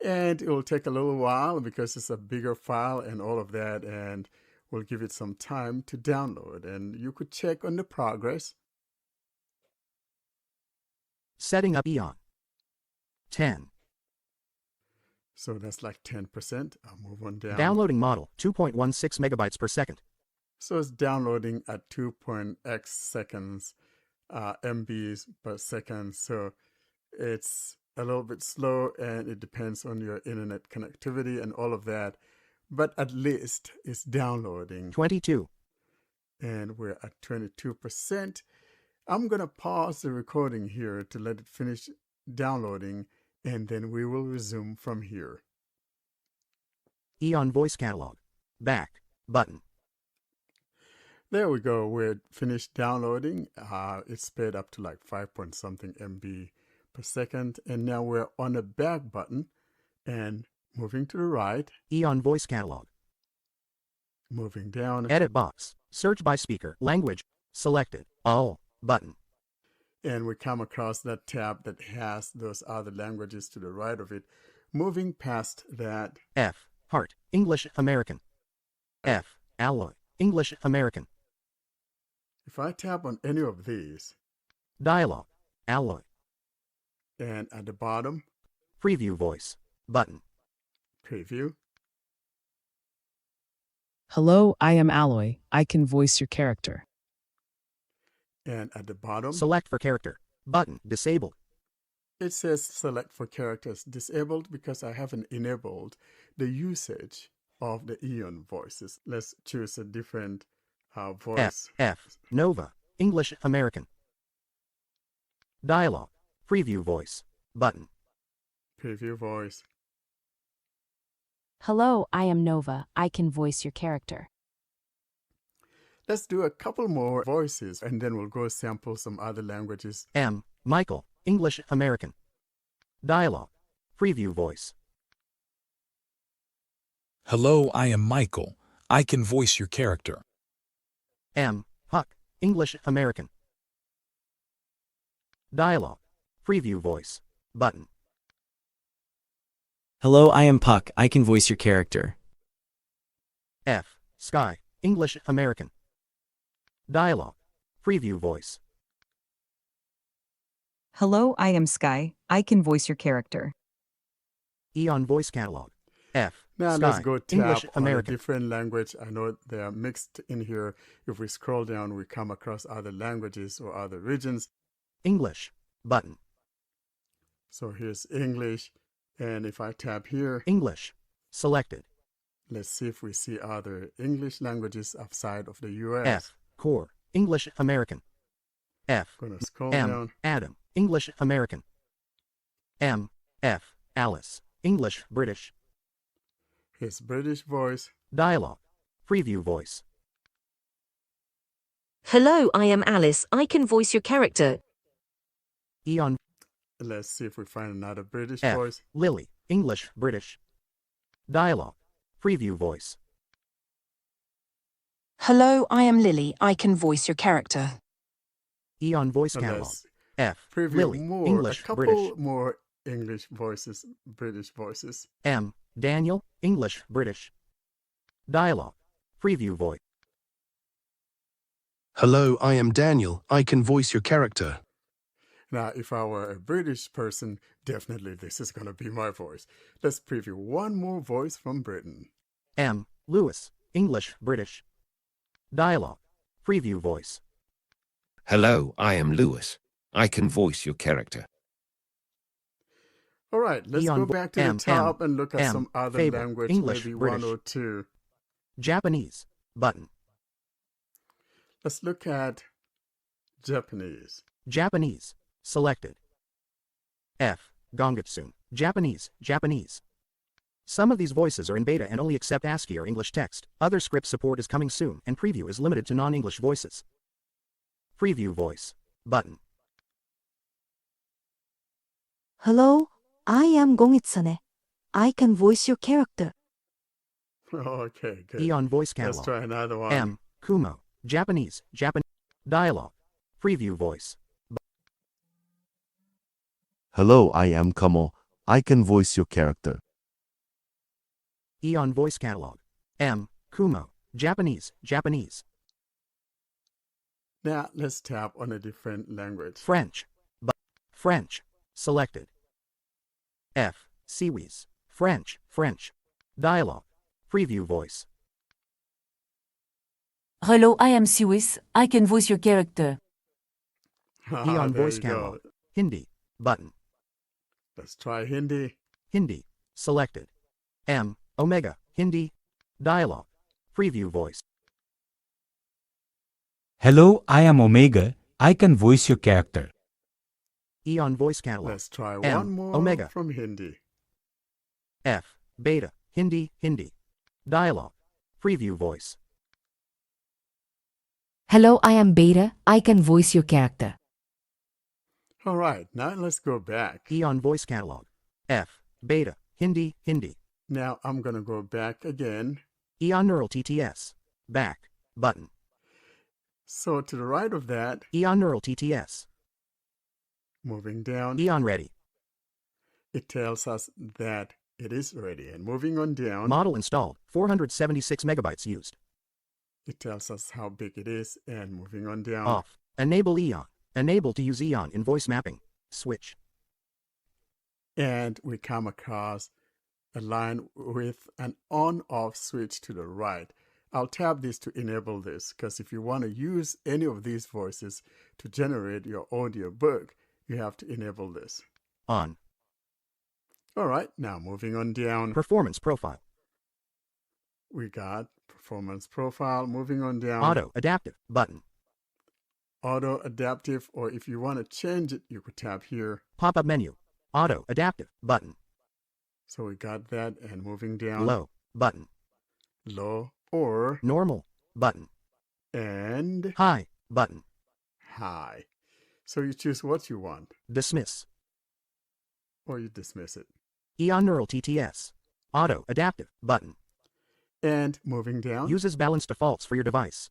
And it will take a little while because it's a bigger file and all of that, and we'll give it some time to download. And you could check on the progress. Setting up Eon. 10. So that's like 10%. I'll move on down. Downloading model 2.16 megabytes per second. So it's downloading at 2.x seconds, MBs per second. So it's a little bit slow, and it depends on your internet connectivity and all of that. But at least it's downloading. 22. And we're at 22%. I'm going to pause the recording here to let it finish downloading, and then we will resume from here. Eon voice catalog. Back button. There we go. We're finished downloading. It's sped up to like 5 point something MB per second. And now we're on the back button and moving to the right. Eon voice catalog. Moving down. Edit box. Search by speaker. Language. Selected. All button. And we come across that tab that has those other languages to the right of it. Moving past that. F. Heart. English American. F. Alloy. English American. If I tap on any of these. Dialogue. Alloy. And at the bottom. Preview voice. Button. Preview. Hello, I am Alloy. I can voice your character. And at the bottom. Select for character. Button. Disabled. It says select for characters disabled because I haven't enabled the usage of the Eon voices. Let's choose a different voice. F. Nova. English American. Dialogue. Preview voice. Button. Preview voice. Hello, I am Nova. I can voice your character. Let's do a couple more voices and then we'll go sample some other languages. M. Michael. English American. Dialogue. Preview voice. Hello, I am Michael. I can voice your character. M. Huck. English, American. Dialogue. Preview voice. Button. Hello, I am Puck. I can voice your character. F. Sky. English, American. Dialogue. Preview voice. Hello, I am Sky. I can voice your character. E on voice catalog. F. Now Sky. let's go tap English, on a American. different language. I know they are mixed in here. If we scroll down, we come across other languages or other regions. English. Button. So here's English. And if I tap here, English. Selected. let's see if we see other English languages outside of the US. F. Core. English, American. F. Gonna scroll M. down. Adam. English, American. M. F. Alice. English, British. His British voice. Dialogue. Preview voice. Hello, I am Alice. I can voice your character. E on Let's see if we find another British F. voice. Lily. English, British. Dialogue. Preview voice. Hello, I am Lily. I can voice your character. E on voice So catalog. let's F. preview Lily. more, English, a couple British. more English voices, British voices. M. Daniel. English, British. Dialogue. Preview voice. Hello, I am Daniel. I can voice your character. Now, if I were a British person, definitely this is going to be my voice. Let's preview one more voice from Britain. M. Lewis. English, British. Dialogue. Preview voice. Hello, I am Lewis. I can voice your character. All right, let's Eon go vo- back to M, the top M, and look at M, some other Fable, language, English, maybe British. one or two. Japanese. Button. Let's look at Japanese. Japanese. Selected. F. Gongatsun. Japanese, Japanese. Some of these voices are in beta and only accept ASCII or English text. Other script support is coming soon, and preview is limited to non-English voices. Preview voice. Button. Hello, I am Gongitsune. I can voice your character. Okay, good. E on voice catalog. Let's try another one. M. Kumo. Japanese, Japanese. Dialogue. Preview voice. Hello, I am Kamo. I can voice your character. E on voice catalog. M. Kumo. Japanese, Japanese. Now, let's tap on a different language. French. French. Selected. F. Siwis. French, French. Dialogue. Preview voice. Hello, I am Siwis. I can voice your character. E on There voice you go. catalog. Hindi. Button. Let's try Hindi. Hindi. Selected. M. Omega. Hindi. Dialogue. Preview voice. Hello, I am Omega. I can voice your character. E on voice catalog. Let's try M. one more Omega. from Hindi. F. Beta. Hindi, Hindi. Dialogue. Preview voice. Hello, I am Beta. I can voice your character. All right, now let's go back. E on voice catalog. F. Beta. Hindi, Hindi. Now I'm going to go back again. E on neural TTS. Back. Button. So to the right of that, E on neural TTS. moving down, E on ready. it tells us that it is ready. And moving on down, Model installed. 476 megabytes used. it tells us how big it is. And moving on down, Off. Enable Eon. Enable to use Eon in voice mapping. Switch. and we come across a line with an on-off switch to the right. I'll tap this to enable this, because if you want to use any of these voices to generate your audio book, you have to enable this. On. All right, now moving on down, Performance profile. we got performance profile. Moving on down, Auto. Adaptive. Button. auto adaptive, or if you want to change it, you could tap here. Pop-up menu. Auto. Adaptive. Button. So we got that, and moving down, Low. Button. low or Normal. Button. and High. Button. high. So you choose what you want, Dismiss. or you dismiss it. Eon Neural TTS. Auto. Adaptive. Button. And moving down, Uses balanced defaults for your device.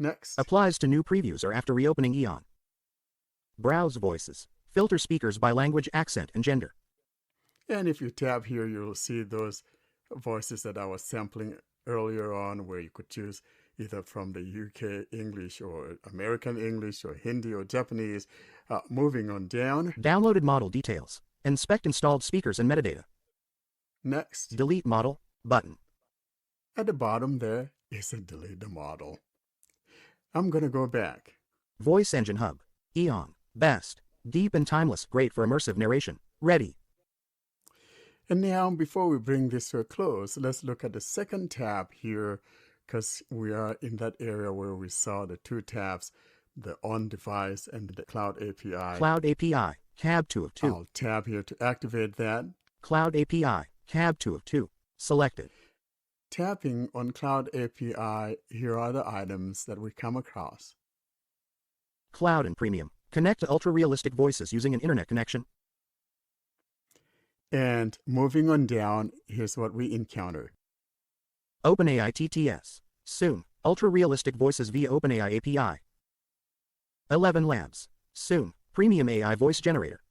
Next. Applies to new previews or after reopening Eon. Browse voices. Filter speakers by language, accent, and gender. And if you tap here, you'll see those voices that I was sampling earlier on, where you could choose either from the UK English or American English or Hindi or Japanese. Moving on down. Downloaded model details. Inspect installed speakers and metadata. Next. Delete model button. At the bottom there is a delete the model. I'm going to go back. Voice Engine Hub. Eon. Best. Deep and timeless. Great for immersive narration. Ready. And now, before we bring this to a close, let's look at the second tab here, because we are in that area where we saw the two tabs, the on-device and the Cloud API. Cloud API. Tab 2 of 2. I'll tab here to activate that. Cloud API. Tab 2 of 2. Selected. Tapping on Cloud API, here are the items that we come across. Cloud and Premium. Connect to ultra-realistic voices using an internet connection. And moving on down, here's what we encounter. OpenAI TTS. Soon. Ultra-realistic voices via OpenAI API. 11 Labs. Soon. Premium AI voice generator.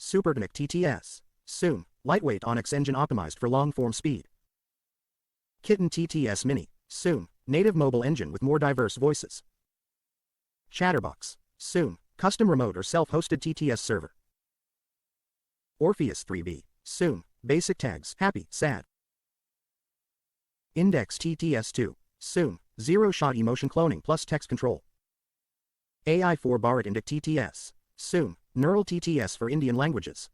SuperConnect TTS. Soon. Lightweight Onyx engine optimized for long-form speed. Kitten TTS Mini. Soon. Native mobile engine with more diverse voices. Chatterbox. Soon. Custom remote or self-hosted TTS server. Orpheus 3B. Soon. Basic tags. Happy, sad. Index TTS2. Soon. Zero-shot emotion cloning plus text control. AI4 Bharat Indic TTS. Soon. Neural TTS for Indian languages.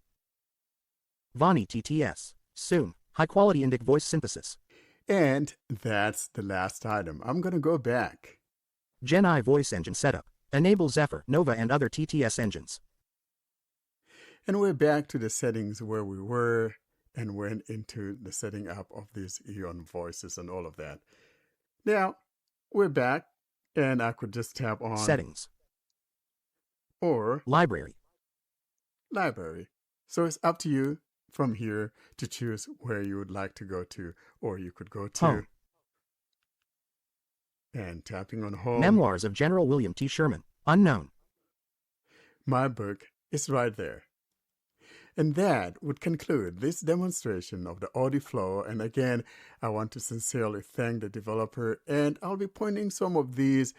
Vani TTS. Soon. High-quality Indic voice synthesis. And that's the last item. I'm going to go back. Gen I voice engine setup. Enable Zephyr, Nova, and other TTS engines. And we're back to the settings where we were and went into the setting up of these Eon voices and all of that. Now, we're back, and I could just tap on Settings. Or Library. Library. So it's up to you from here to choose where you would like to go to, or you could go to Home. And tapping on Home. Memoirs of General William T. Sherman. Unknown. My book is right there. And that would conclude this demonstration of the AudiFlo. And again, I want to sincerely thank the developer. And I'll be pointing some of these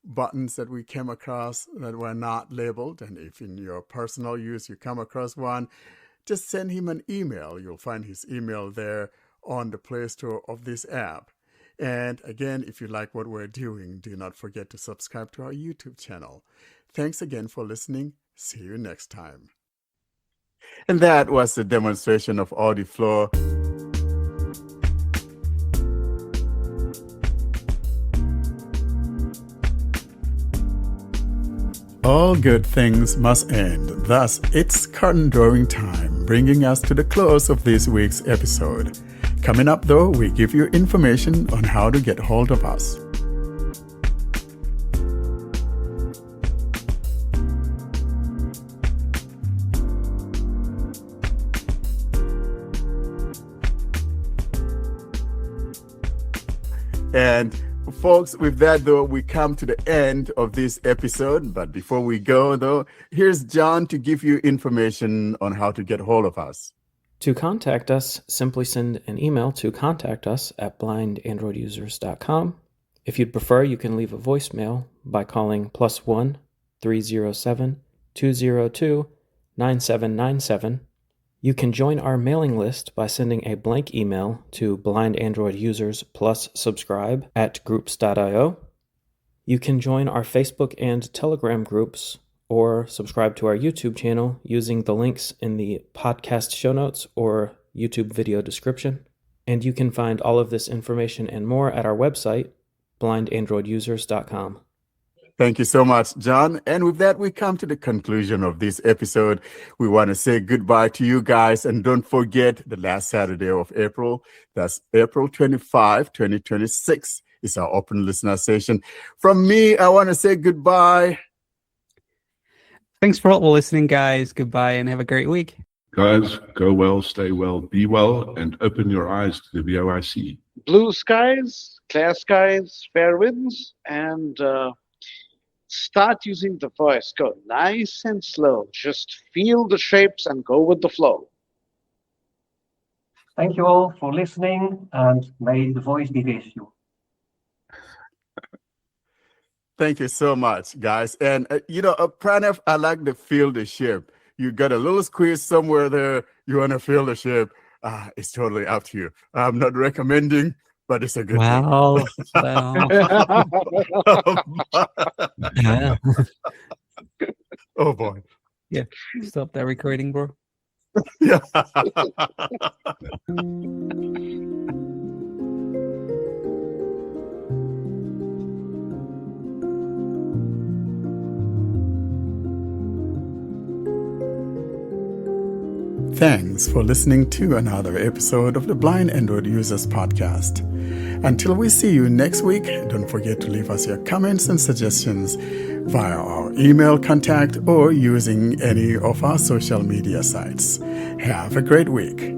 buttons that we came across that were not labeled. And if in your personal use you come across one, just send him an email. You'll find his email there on the Play Store of this app. And again, if you like what we're doing, do not forget to subscribe to our YouTube channel. Thanks again for listening. See you next time. And that was the demonstration of AudiFlo. All good things must end. Thus, it's curtain drawing time, bringing us to the close of this week's episode. Coming up, though, we give you information on how to get hold of us. And folks, with that, though, we come to the end of this episode. But before we go, though, here's John to give you information on how to get hold of us. To contact us, simply send an email to contact@blindandroidusers.com. If you'd prefer, you can leave a voicemail by calling +1 307 202 9797. You can join our mailing list by sending a blank email to blindandroidusers plus subscribe @groups.io. You can join our Facebook and Telegram groups or subscribe to our YouTube channel using the links in the podcast show notes or YouTube video description. And you can find all of this information and more at our website, blindandroidusers.com. Thank you so much, John. And with that, we come to the conclusion of this episode. We want to say goodbye to you guys. And don't forget, the last Saturday of April, that's April 25, 2026, is our open listener session. From me, I want to say goodbye. Thanks for listening, guys. Goodbye and have a great week. Guys, go well, stay well, be well, and open your eyes to the VOIC. blue skies, clear skies, fair winds, and start using the voice. Go nice and slow. Just feel the shapes and go with the flow. Thank you all for listening, and may the voice be with you. Thank you so much, guys. And, Pranav, I like to feel the ship. You got a little squeeze somewhere there. You want to feel the ship. It's totally up to you. I'm not recommending, but it's a good Wow. thing. Yeah. Oh, boy. Yeah. Stop that recording, bro. Yeah. Thanks for listening to another episode of the Blind Android Users Podcast. Until we see you next week, don't forget to leave us your comments and suggestions via our email contact or using any of our social media sites. Have a great week.